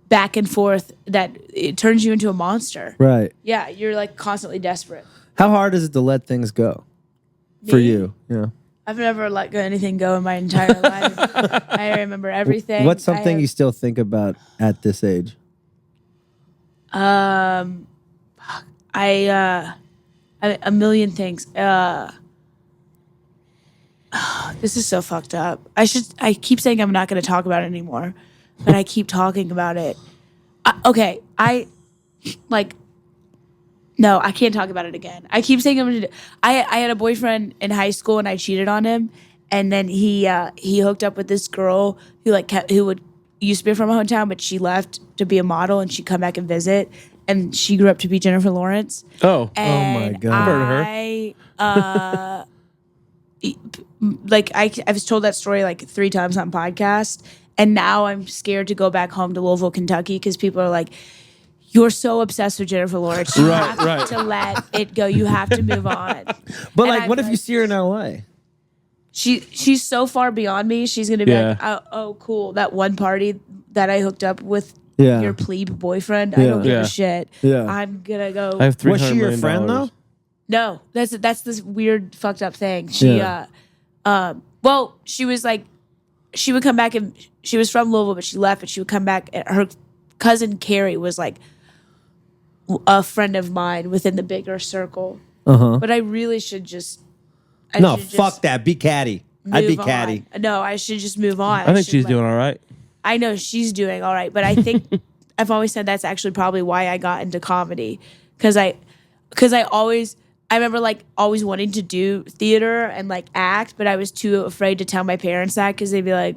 back and forth that it turns you into a monster. Right. Yeah, you're like constantly desperate. How hard is it to let things go for you? Yeah. I've never let anything go in my entire life. I remember everything. What's something you still think about at this age? A million things. This is so fucked up. I keep saying I'm not going to talk about it anymore, but I keep talking about it. No, I can't talk about it again. I keep saying I'm going to. I had a boyfriend in high school and I cheated on him, and then he hooked up with this girl who used to be from my hometown, but she left to be a model and she'd come back and visit, and she grew up to be Jennifer Lawrence. Oh, my God! I've heard of her. I was told that story like 3 times on podcast, and now I'm scared to go back home to Louisville, Kentucky, because people are like, you're so obsessed with Jennifer Lawrence. You have to let it go. You have to move on. But like, what if you see her in LA? She's so far beyond me. She's gonna be like, oh, cool. That one party that I hooked up with your plebe boyfriend. I don't give a shit. Yeah. I'm gonna go. I have $300 Was she your million. friend though? No, that's this weird fucked up thing. She well, she was like, she would come back, and she was from Louisville, but she left, and she would come back, and her cousin Carrie was like a friend of mine within the bigger circle. But I really should just fuck that. Be catty. I'd be catty. No, I should just move on. I think she's doing all right. I know she's doing all right, but I think I've always said that's actually probably why I got into comedy, because I remember like always wanting to do theater and like act, but I was too afraid to tell my parents that, because they'd be like,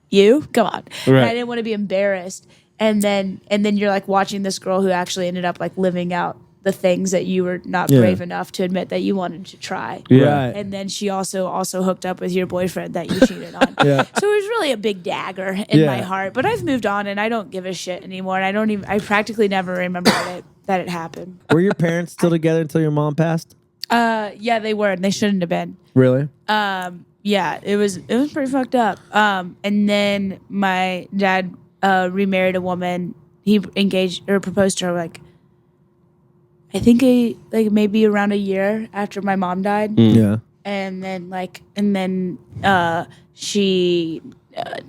"You come on," and I didn't want to be embarrassed. And then you're like watching this girl who actually ended up like living out the things that you were not brave enough to admit that you wanted to try. Yeah. Right. And then she also hooked up with your boyfriend that you cheated on. So it was really a big dagger in my heart. But I've moved on and I don't give a shit anymore. And I practically never remember that it happened. Were your parents still together until your mom passed? Yeah, they were, and they shouldn't have been. Really? Yeah, it was pretty fucked up. And then my dad remarried a woman. He engaged or proposed to her like, I think maybe around a year after my mom died. Yeah. And then she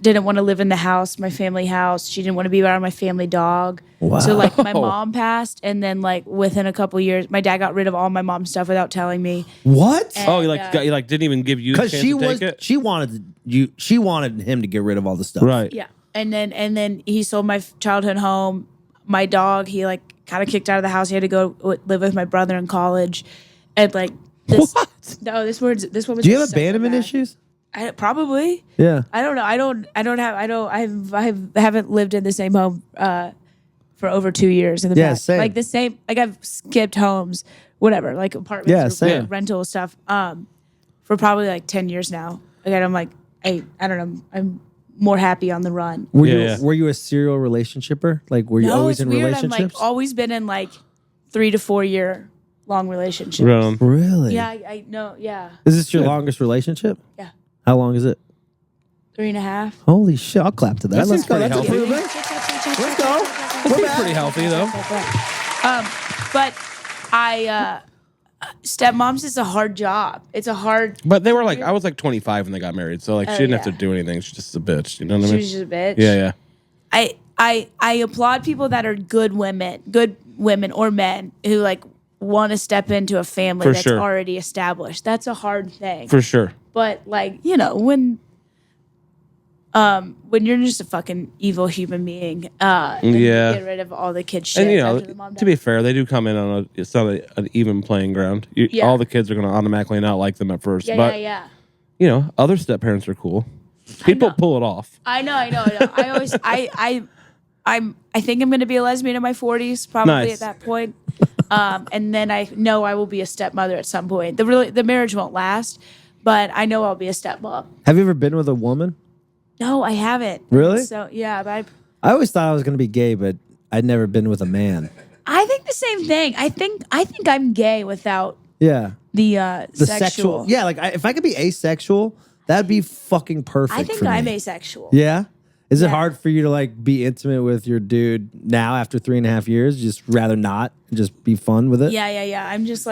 didn't want to live in the house, my family house. She didn't want to be around my family dog. Wow. So like my mom passed, and then like within a couple years, my dad got rid of all my mom's stuff without telling me. What? Oh, he didn't even give you a chance to take it? She wanted him to get rid of all the stuff. Right. Yeah. And then he sold my childhood home. My dog, he like kind of kicked out of the house. He had to go live with my brother in college. And like this. What? No, this woman's. Do you have abandonment issues? Probably. Yeah. I don't know. I haven't lived in the same home for for over 2 years in the past. same. Like the same. Like I've skipped homes, whatever, like apartments, Yeah, or same. rental stuff. For probably like 10 years now. Again, I'm like, I don't know. I'm more happy on the run. Were you a serial relationshipper? Like, were you always it's in weird. relationships? I'm like always been in like 3 to 4 year long relationships. Really? Yeah, I know. Yeah. Is this your longest relationship? Yeah. How long is it? 3.5. Holy shit! I'll clap to that. That Let's seems go. pretty That's healthy. improvement. Let's go. That seems pretty healthy though. But stepmoms is a hard job. It's a hard. But they were like, I was like 25 when they got married, so like she didn't have to yeah. do anything. She's just a bitch. You know what I She mean? was just a bitch. Yeah, yeah. I applaud people that are good women or men who like want to step into a family For that's sure. already established. That's a hard thing. For sure. But like, you know, when you're just a fucking evil human being, and Yeah. you get rid of all the kid shit. And you know, after the mom to be dies. fair, they do come in on it's not an even playing ground. Yeah. All the kids are going to automatically not like them at first. Yeah, but, yeah. you know, other step parents are cool. People know. pull it off. I know. I always, I think I'm going to be a lesbian in my 40s, probably Nice. at that point. And then I know I will be a stepmother at some point. The marriage won't last, but I know I'll be a stepmom. Have you ever been with a woman? No, I haven't. Really? So yeah, but I always thought I was going to be gay, but I'd never been with a man. I think the same thing. I think I'm gay without Yeah. the sexual. Yeah, like if I could be asexual, that'd be fucking perfect. I think for I'm me. asexual. Yeah. Is it Yeah. hard for you to like be intimate with your dude now after 3.5 years? Just rather not, just be fun with it. Yeah. I'm just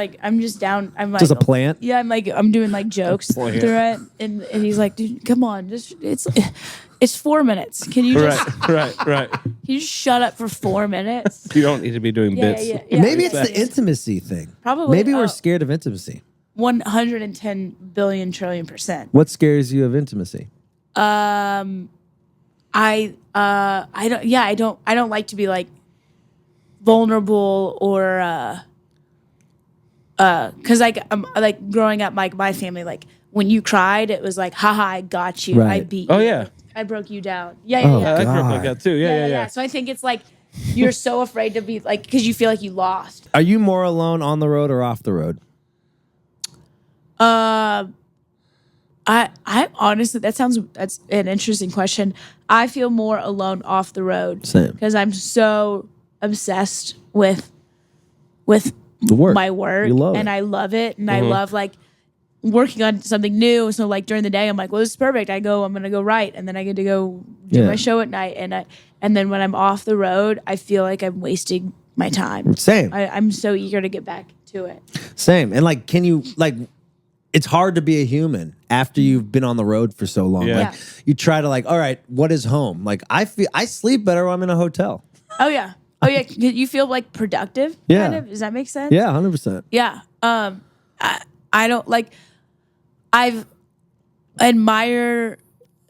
down. I'm like Just a plant? Yeah, I'm doing like jokes through it, and he's like, dude, come on, it's 4 minutes. Can you just Right. can you just shut up for 4 minutes? You don't need to be doing Yeah, bits. yeah. Maybe it's the intimacy thing. Probably, Maybe we're oh. scared of intimacy. 110 billion trillion %. What scares you of intimacy? I don't like to be like vulnerable or because like I'm like growing up, like my family, like when you cried, it was like, haha, I got you, I Right. beat Oh, you, yeah. I broke you down, yeah. Oh, I grew up like God. that too. Yeah. So I think it's like you're so afraid to be like because you feel like you lost. Are you more alone on the road or off the road? I honestly, that's an interesting question. I feel more alone off the road. Same. Because I'm so obsessed with The work. my work, You love and it. I love it, and I love like working on something new. So like during the day, I'm like, well, this is perfect. I'm gonna go write, and then I get to go do Yeah. my show at night, and then when I'm off the road, I feel like I'm wasting my time. Same. I'm so eager to get back to it. Same. And like, can you like? It's hard to be a human after you've been on the road for so long. Yeah. Like, you try to like, all right, what is home? Like, I sleep better when I'm in a hotel. Oh yeah. You feel like productive. Yeah. Kind of? Does that make sense? Yeah, 100%. Yeah. I don't like. I've admire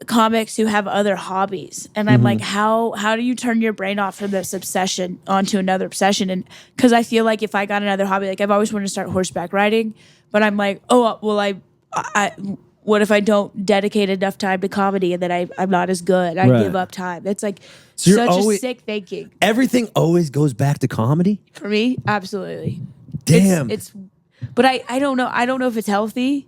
comics who have other hobbies, and I'm like, how do you turn your brain off from this obsession onto another obsession? And because I feel like if I got another hobby, like I've always wanted to start horseback riding, but I'm like, oh well, I what if I don't dedicate enough time to comedy and then I'm not as good? I Right. give up time. That's like So you're such always- a sick thinking Everything always goes back to comedy. for me. Absolutely. Damn. But I don't know. I don't know if it's healthy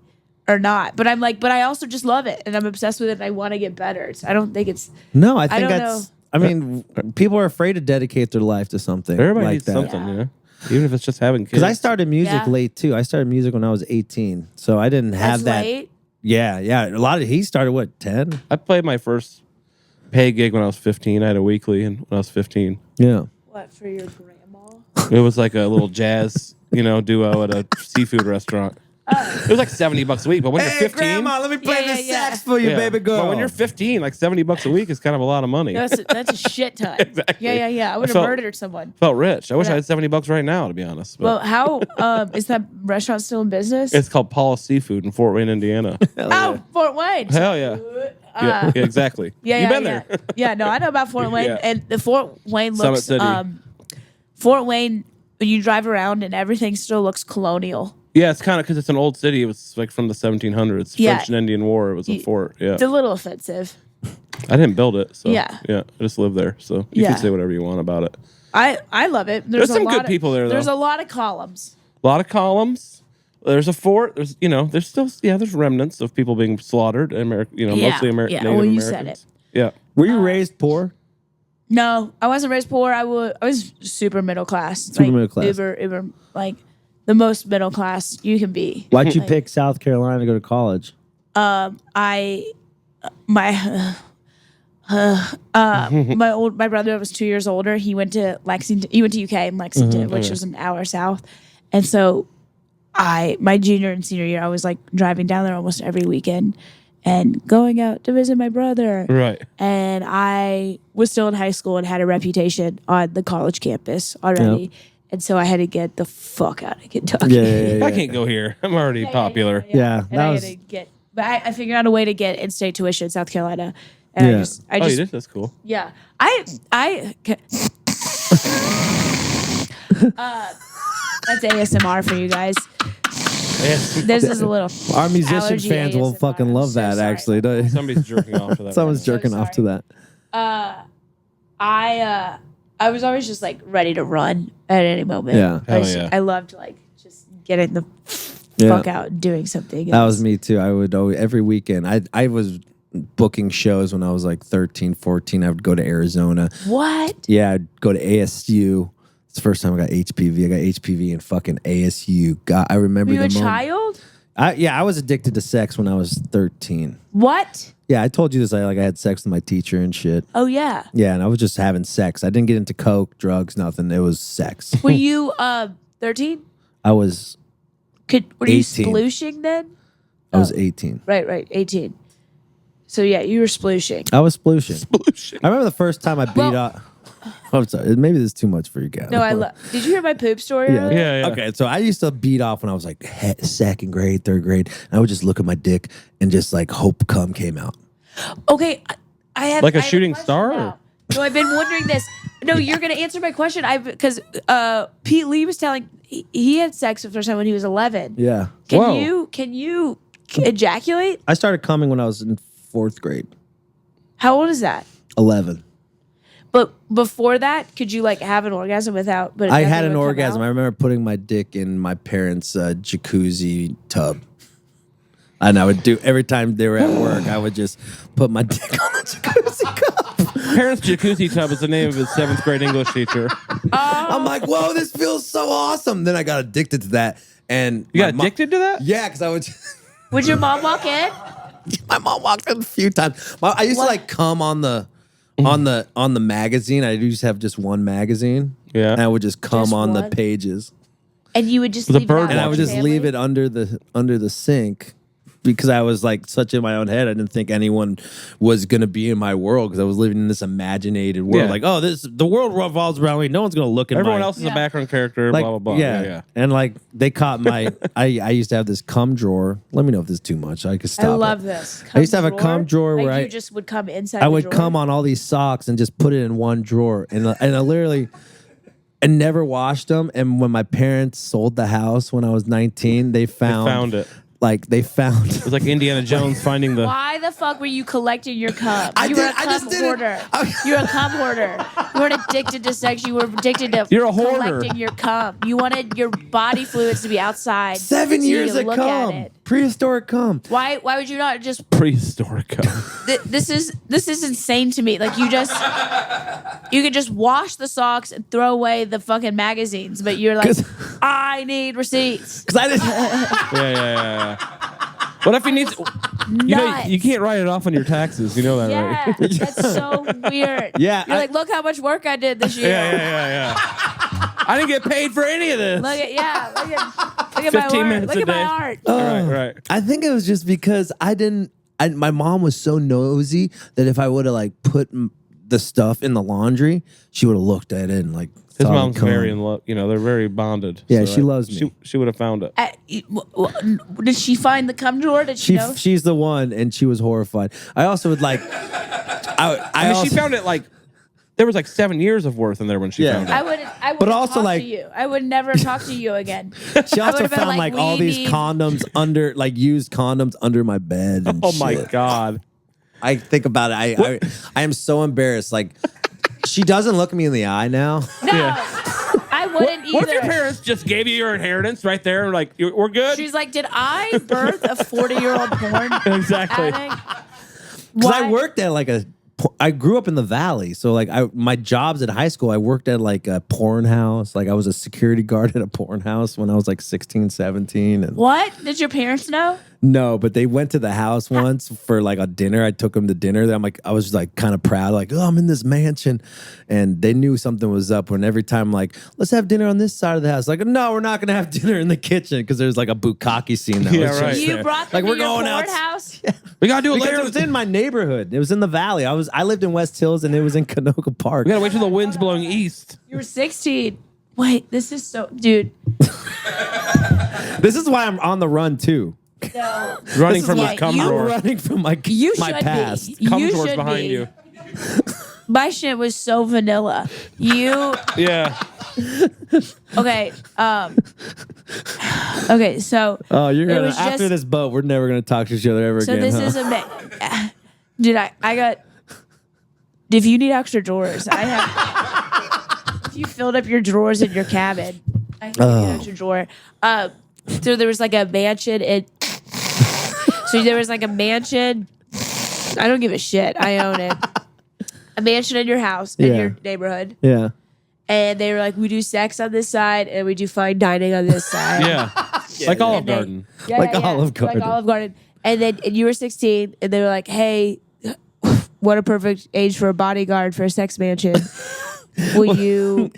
or not. But I'm like, but I also just love it and I'm obsessed with it and I want to get better. I don't think it's. No, I think don't that's. I mean, people are afraid to dedicate their life to something Everybody like needs that. something, you know? Even if it's just having kids. Because I started music Yeah. late too. I started music when I was 18, so I didn't have That's that. late. Yeah. He started what 10? I played my first paid gig when I was 15. I had a weekly and when I was 15. Yeah. What for your grandma? It was like a little jazz, duo at a seafood restaurant. It was like $70 a week, but when you're 15, let me play the sax for you, yeah. baby girl. But when you're 15, like $70 a week is kind of a lot of money. That's a shit ton. Exactly. Yeah. I would have felt- murdered someone. Felt rich. I wish Yeah. I had $70 right now, to be honest. But Well, how is that restaurant still in business? it's called Paul's Seafood in Fort Wayne, Indiana. oh, Fort Wayne. Hell yeah. Yeah, exactly. Yeah, You've yeah, been yeah. there. Yeah, no, I know about Fort Wayne, Yeah. and the Fort Wayne Summit looks. City. Fort Wayne, when you drive around and everything still looks colonial. Yeah, it's kind of because it's an old city. It was like from the 1700s. Yeah. French and Indian War. It was a You- fort. Yeah. It's a little offensive. I didn't build it. So Yeah. I just lived there. So you Yeah. can say whatever you want about it. I love it. There's some a lot good people there, though. There's a lot of columns. A lot of columns. There's a fort. There's there's still there's remnants of people being slaughtered. Mostly American. Yeah. Native Well, you Americans. said it. Yeah. Were you raised poor? No, I wasn't raised poor. I was super middle class. Super middle class. Uber, like the most middle class you can be. Why'd you pick South Carolina to go to college? My brother was 2 years older. He went to Lexington. He went to UK in Lexington, which was an hour south. And so my junior and senior year, I was like driving down there almost every weekend and going out to visit my brother. Right. And I was still in high school and had a reputation on the college campus already. Yep. And so I had to get the fuck out of Kentucky. I can't go here. I'm already popular. Yeah, And I figured out a way to get in-state tuition in South Carolina. And Yeah. I You just did? That's cool. yeah. That's ASMR for you guys. This is a little. Our musician allergy fans will ASMR. fucking love So that. sorry. Actually, don't you? Somebody's jerking off to that. Someone's so jerking off to sorry. that. I was always just like ready to run at any moment. Yeah. Hell yeah. I loved like just getting the Yeah. fuck out and doing something. That was me too. I would always, every weekend. I was booking shows when I was like 13, 14. I would go to Arizona. What? Yeah, I'd go to ASU. It's the first time I got HPV. I got HPV in fucking ASU. God, I remember Were you the a moment. child? I was addicted to sex when I was 13. What? Yeah, I told you this. I had sex with my teacher and shit. Oh yeah. Yeah, and I was just having sex. I didn't get into coke, drugs, nothing. It was sex. Were you 13? I was Were you 18. splooshing then? I was 18. Right, 18. So yeah, you were splooshing. I was splooshing. I remember the first time I beat up. I'm sorry. Maybe this is too much for you guys. No, I love. Did you hear my poop story? Yeah. earlier? Yeah. Okay, so I used to beat off when I was like second grade, third grade. And I would just look at my dick and just like hope cum came out. Okay, I have Like a I have shooting question star, or- now. No, I've been wondering this. No, you're gonna answer my question. Because Pete Lee was telling he had sex the first time when he was 11. Yeah. Can you ejaculate? I started coming when I was in fourth grade. How old is that? 11. But before that, could you like have an orgasm without? But I nothing had an would come orgasm. I out? remember putting my dick in my parents' jacuzzi tub. And I would do every time they were at work, I would just put my dick on the jacuzzi cup. Parents' jacuzzi tub is the name of his 7th grade English teacher. I'm like, whoa, this feels so awesome. Then I got addicted to that. And You got addicted to that? Yeah, because I would. Would your mom walk in? My mom walked in a few times. I used to like come on the magazine. I used to have just one magazine. Yeah. And I would just come Just on the one? pages. And you would just The leave bird it out And I with would your just leave family? it under the sink because I was like such in my own head. I didn't think anyone was gonna be in my world because I was living in this imaginated world. Yeah. Like, oh, the world revolves around me. No one's gonna look at Everyone my, else is Yeah. a background character, like, blah, blah, blah. Yeah. And like they caught my. I used to have this cum drawer. Let me know if this is too much. I could stop. I love it. this. I used to have a cum drawer like where you I just would come inside. I the would drawer? come on all these socks and just put it in one drawer, and I literally. And never washed them. And when my parents sold the house when I was 19, they found it. Like they found. It was like Indiana Jones finding the. Why the fuck were you collecting your cum? I You were did- a I cum just did it. hoarder. You're a cum hoarder. You weren't addicted to sex. You were addicted to You're a hoarder. collecting your cum. You wanted your body fluids to be outside. 7 so you years could of look at cum, it. prehistoric cum. Why would you not just? Prehistoric. This is insane to me. Like you could just wash the socks and throw away the fucking magazines, but you're like, 'Cause- I need receipts. Because I didn't. yeah. What if he needs? Nuts. You can't write it off on your taxes. You know that, Yeah, right? that's so weird. Yeah, you're like, look how much work I did this year. Yeah. I didn't get paid for any of this. Look at my 15 work. minutes Look a at my day. art. Right. I think it was just because my mom was so nosy that if I would have like put the stuff in the laundry, she would have looked at it and like. His saw the mom's cum. very in love. You know, they're very bonded. Yeah, she loves me. She would have found it. Did she find the cum drawer? Did she know? She's the one, and she was horrified. I also would like. I She found it like there was like 7 years of worth in there when she Yeah. found it. I would. But also, talk like- to you. I would never talk to you again. She also would've been found like, like all we these need- condoms under, like used condoms under my bed. And Oh my shit. God. I think about it. I am so embarrassed. Like She doesn't look me in the eye now. No, I wouldn't What if your either. parents just gave you your inheritance right there? Like, we're good? She's like, did I birth a 40-year-old porn Exactly. addict? Because I Why- worked at like I grew up in the valley, so like my jobs at high school, I worked at like a porn house. Like I was a security guard at a porn house when I was like 16, 17. And What? Did your parents know? no, but they went to the house once for like a dinner. I took them to dinner. I was like kind of proud, like, oh, I'm in this mansion. And they knew something was up when every time like, let's have dinner on this side of the house. Like, no, we're not going to have dinner in the kitchen because there's like a bukkake scene that Yeah, was right. just You there. brought them Like, to we're your going porn out. house? We got to do it Because later. it was in my neighborhood. It was in the valley. I lived in West Hills and it was in Canoga Park. We got to wait till the wind's blowing east. You were 16. Wait, this is so... Dude. This is why I'm on the run too. No. Running This is from why his cum you- I'm drawer. running from my You my should past. be. Cum You drawer's should behind be. you. My shit was so vanilla. You... Yeah. Okay. Okay, so... Oh, you're it gonna was after just- this boat, we're never gonna talk to each other ever So again. this huh? is dude, I got... If you need extra drawers, I have... If you filled up your drawers in your cabin, I can give you an extra drawer. So there was like a mansion in... So there was like a mansion... I don't give a shit. I own it. A mansion in your house, in Yeah. your neighborhood. Yeah. And they were like, we do sex on this side and we do fine dining on this side. Yeah. Like Olive And then- Garden. Yeah, Like Olive Garden. Like Olive Garden. And then and you were 16 and they were like, hey, what a perfect age for a bodyguard for a sex mansion. Will you...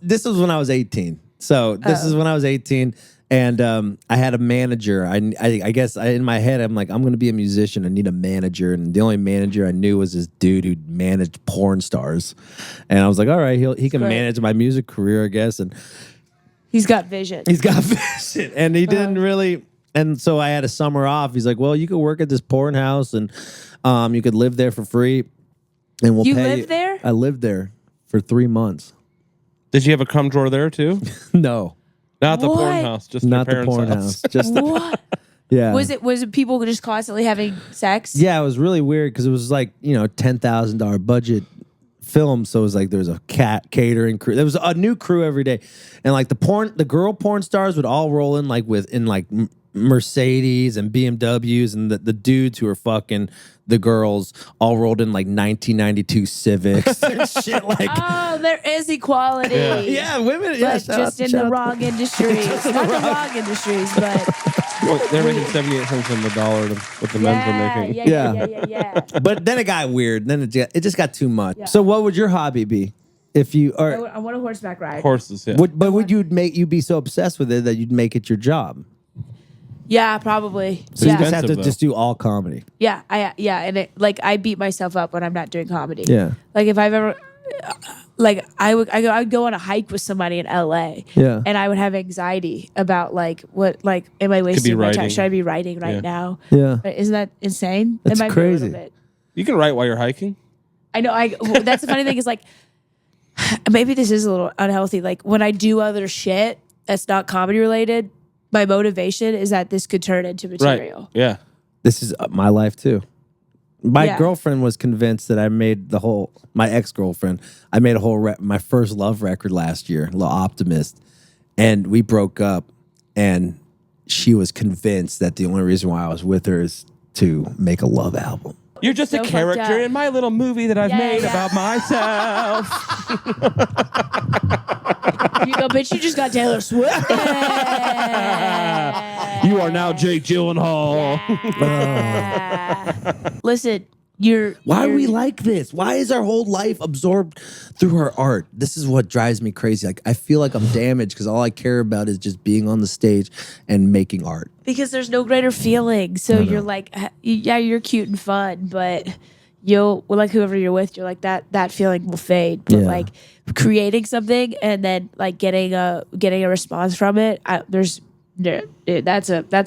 This was when I was 18. So this is when I was 18. And I had a manager. I guess in my head, I'm like, I'm going to be a musician. I need a manager. And the only manager I knew was this dude who managed porn stars. And I was like, all right, he can great. manage my music career, I guess. And He's got vision. he's got vision. And he didn't really. And so I had a summer off. He's like, well, you could work at this porn house and you could live there for free. And we'll You pay lived there? I lived there for 3 months. Did you have a cum drawer there too? No, Not the porn What? house, just not your the parents' porn house. Just What? yeah. Was it people just constantly having sex? Yeah, it was really weird because it was like, $10,000 budget film. So it was like there was a catering crew. There was a new crew every day. And like the girl porn stars would all roll in like Mercedes and BMWs, and the dudes who were fucking the girls all rolled in like 1992 Civics and shit like. Oh, there is equality. Yeah, women. Yeah, But shout just out- in shout the out- wrong industries. Not the wrong industries, but Well, they're making 78 cents on the dollar to what the men's are making. yeah. But then it got weird. Then it just got too much. So what would your hobby be if you or I want a horseback ride. Horses, yeah. would you make you be so obsessed with it that you'd make it your job? Yeah, probably. So you yeah. just have to Expensive, though. just do all comedy. Yeah, and I beat myself up when I'm not doing comedy. Yeah. Like if I've ever, I'd go on a hike with somebody in LA. Yeah. And I would have anxiety about am I wasting my time? writing. Should I be writing right Yeah. now? Yeah. Isn't that insane? That's it might crazy. Be a little bit. You can write while you're hiking. I know. That's the funny thing is like, maybe this is a little unhealthy. Like when I do other shit that's not comedy related, my motivation is that this could turn into material. Right. Yeah. This is my life too. My Yeah. girlfriend was convinced that I made my ex-girlfriend, I made my first love record last year, La Optimist. And we broke up and she was convinced that the only reason why I was with her is to make a love album. You're just So a fucked character up. in my little movie that I've Yeah, made yeah. about myself. You go, bitch, you just got Taylor Swift. You are now Jake Gyllenhaal. Listen, Why are we like this? Why is our whole life absorbed through our art? This is what drives me crazy. Like I feel like I'm damaged because all I care about is just being on the stage and making art. because there's no greater feeling. So you're like, yeah, you're cute and fun, but like whoever you're with, you're like that feeling will fade. But Yeah. like creating something and then like getting a response from it, that's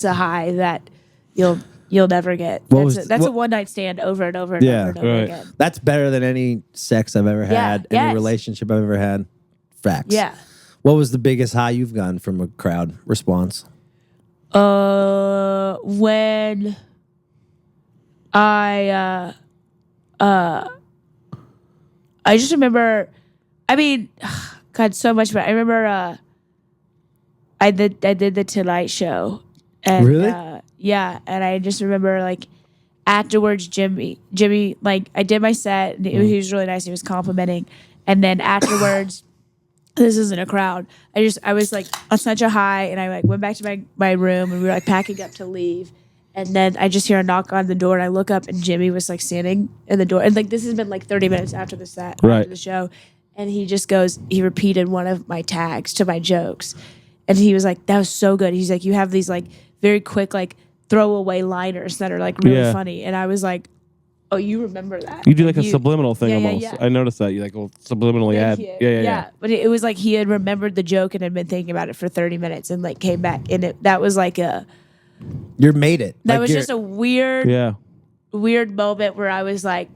a high that you'll never get. That's a one night stand over and over and over and over right. again. That's better than any sex I've ever had, any yes. relationship I've ever had. Facts. Yeah. What was the biggest high you've gotten from a crowd response? When I I just remember, I mean, God, so much. But I remember I did the Tonight Show. And, Really? Yeah. And I just remember like afterwards, Jimmy, like I did my set. And he was really nice. He was complimenting. And then afterwards, this isn't a crowd. I was like on such a high, and I like went back to my room, and we were like packing up to leave. And then I just hear a knock on the door, and I look up, and Jimmy was like standing in the door. And like this has been like 30 minutes after the set, after the show. And he just goes, he repeated one of my tags to my jokes. And he was like, that was so good. He's like, you have these like very quick, like throwaway liners that are like really funny. And I was like, oh, you remember that. You do like a subliminal thing almost. Yeah. I noticed that. You like will subliminally add. Yeah. But it was like he had remembered the joke and had been thinking about it for 30 minutes and like came back. And that was like You made it. that Like, was just a weird moment where I was like,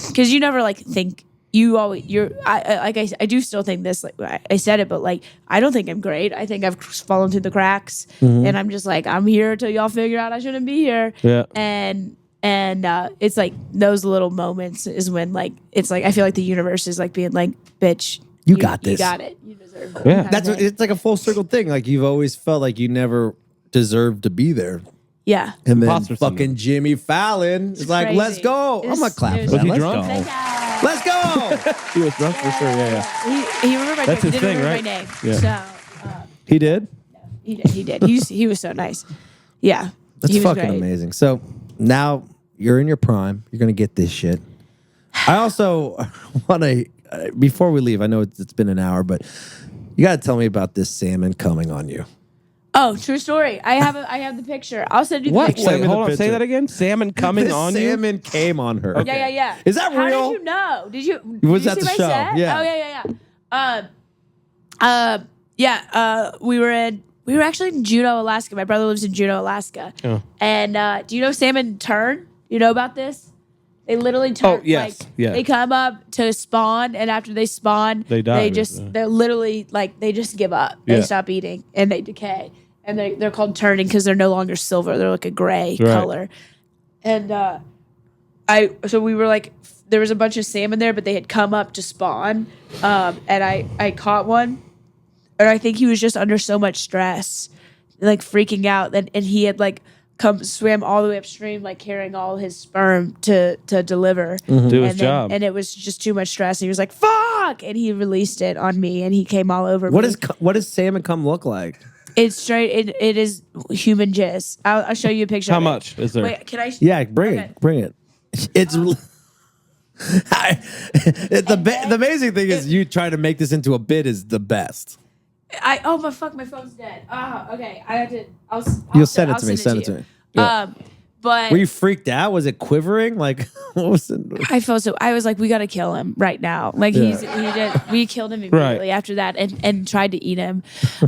because you never like think, I do still think this, like I said it, but like I don't think I'm great. I think I've fallen through the cracks, and I'm just like, I'm here till y'all figure out I shouldn't be here. Yeah. And it's like those little moments is when like it's like I feel like the universe is like being like, bitch, You got this. You got it. You deserve it. Yeah. It's like a full circle thing. Like you've always felt like you never deserved to be there. Yeah. And then Imposter fucking syndrome. Jimmy Fallon is like, crazy. let's go. I'm not clapping. Was for that. he Let's drunk? go. Let's go. He was drunk for sure. Yeah. He remembered my That's name. his Didn't thing, remember right? my name. Yeah. So He did. he did. He was so nice. Yeah. That's he was fucking great. amazing. So now you're in your prime. You're gonna get this shit. I also want to, before we leave, I know it's been an hour, but you got to tell me about this salmon coming on you. Oh, true story. I have the picture. I'll send you the What? picture. Wait, me the hold on. Say picture. that again. Salmon coming This on you. salmon came on her. Yeah. Is that How real? did you know? Did you? Was did at you the see show, my set? yeah. We were actually in Juneau, Alaska. My brother lives in Juneau, Alaska. Oh. And do you know salmon turn? You know about this? They literally turn. Oh, yes. Like, Yeah. They come up to spawn, and after they spawn, They die, They're literally like they just give up. They Yeah. stop eating and they decay. And they're called turning because they're no longer silver. They're like a gray Right. color. And so we were like, there was a bunch of salmon there, but they had come up to spawn. And I caught one, and I think he was just under so much stress, like freaking out. And he had like swam all the way upstream, like carrying all his sperm to deliver. Do his And job. And it was just too much stress. And he was like, fuck! And he released it on me, and he came all over me. What does salmon cum look like? It's straight. It is human jizz. I'll show you a picture. How of it. much is there? Wait, can I? Yeah, bring Okay. it. Bring it. It's the amazing thing is you trying to make this into a bit is the best. My phone's dead. Okay. I have to. You'll send it to me. Send it to me. But Were you freaked out? Was it quivering? Like what was it? I felt so. I was like, we got to kill him right now. Like we killed him immediately after that, and tried to eat him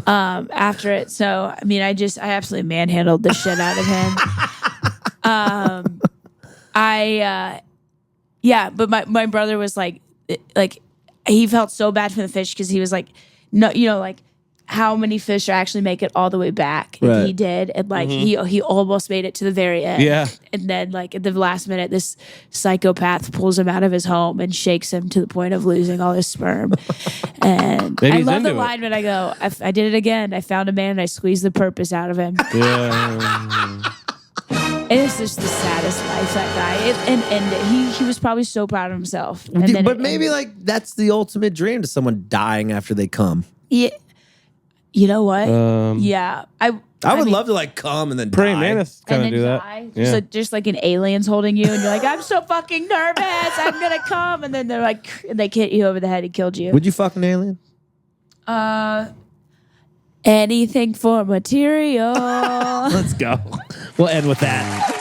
after it. So I mean, I absolutely manhandled the shit out of him. But my brother was like he felt so bad for the fish because he was like, no, like how many fish actually make it all the way back? And Right. he did, and like he almost made it to the very end. Yeah. And then like at the last minute, this psychopath pulls him out of his home and shakes him to the point of losing all his sperm. And Maybe I he's love the into it. line when I go, I did it again. I found a man and I squeezed the purpose out of him. Yeah. It's just the saddest life, that guy. He was probably so proud of himself. And then But it maybe ended. like that's the ultimate dream to someone dying after they come. Yeah. You know what? Um, Yeah. I I would mean, love to like come and then Praying die. mantis and kind then of do that. die. Yeah. Just like an alien's holding you, and you're like, I'm so fucking nervous. I'm gonna come, and then they're like, and they hit you over the head and killed you. Would you fuck an alien? Anything for material. Let's go. We'll end with that.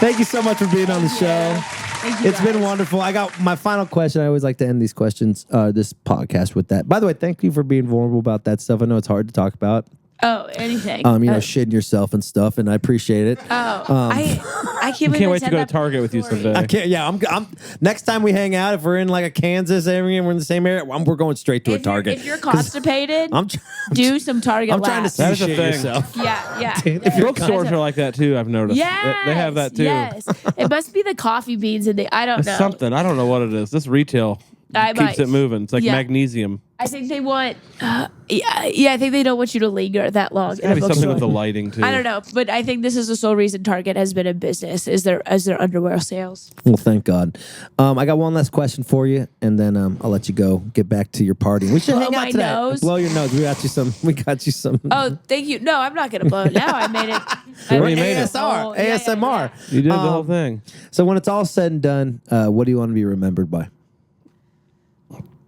Thank you so much for being on the show. Thank you, It's been guys. wonderful. I got my final question. I always like to end these questions, this podcast with that. By the way, thank you for being vulnerable about that stuff. I know it's hard to talk about. Oh, anything. Shitting yourself and stuff, and I appreciate it. I can't believe Can't I wait to said go to that Target with you story. someday. I can't. Yeah, I'm. Next time we hang out, if we're in like a Kansas area and we're in the same area, we're going straight to a Target. If you're constipated, I'm do some Target I'm trying to laps. see That is a shit thing. yourself. Yeah. Bookstores are like that too. I've noticed. Yes, They have that too. Yes, it must be the coffee beans and I don't It's know. something. I don't know what it is. This retail keeps it moving. It's like magnesium. I think they want, I think they don't want you to linger that long. Gotta be something with the lighting too. I don't know, but I think this is the sole reason Target has been in business is their underwear sales. Well, thank God. I got one last question for you, and then I'll let you go. Get back to your party. We should hang out today. Nose. Blow your nose. We got you some. Oh, thank you. No, I'm not gonna blow it now. I made it. You made it. ASMR. You did the whole thing. So when it's all said and done, what do you want to be remembered by?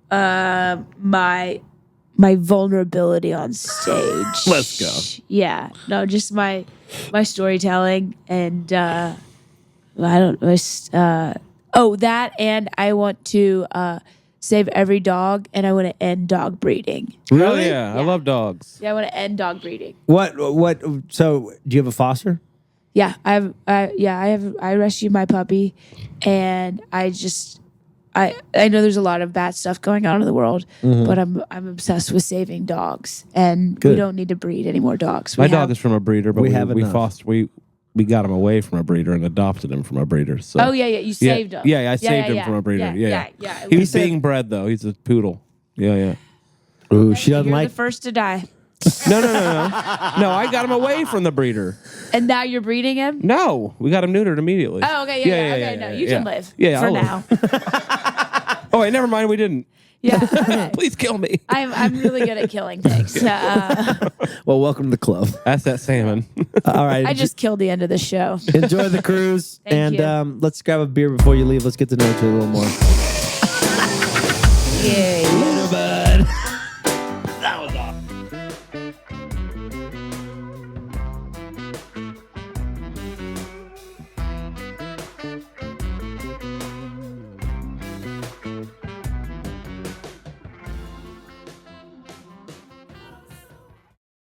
My vulnerability on stage. Let's go. Yeah. No, just my storytelling and I don't that and I want to save every dog and I want to end dog breeding. Really? Yeah. I love dogs. Yeah, I want to end dog breeding. What so do you have a foster? Yeah, I rescued my puppy and I know there's a lot of bad stuff going on in the world, but I'm obsessed with saving dogs, and we don't need to breed any more dogs. My dog is from a breeder, but we got him away from a breeder and adopted him from a breeder. So. You saved him. Yeah, I saved him from a breeder. Yeah. He was being bred though. He's a poodle. Yeah. Ooh, she doesn't You're the first to die. No. No, I got him away from the breeder. And now you're breeding him? No, we got him neutered immediately. Oh, okay, okay. No, you can live. Yeah, for I'll now. Oh, wait, never mind. We didn't. Yeah. Okay. Please kill me. I'm really good at killing things. Well, welcome to the club. That's that salmon. All right. I just killed the end of the show. Enjoy the cruise. Thank and let's grab a beer before you leave. Let's get to know each other a little more. Yeah.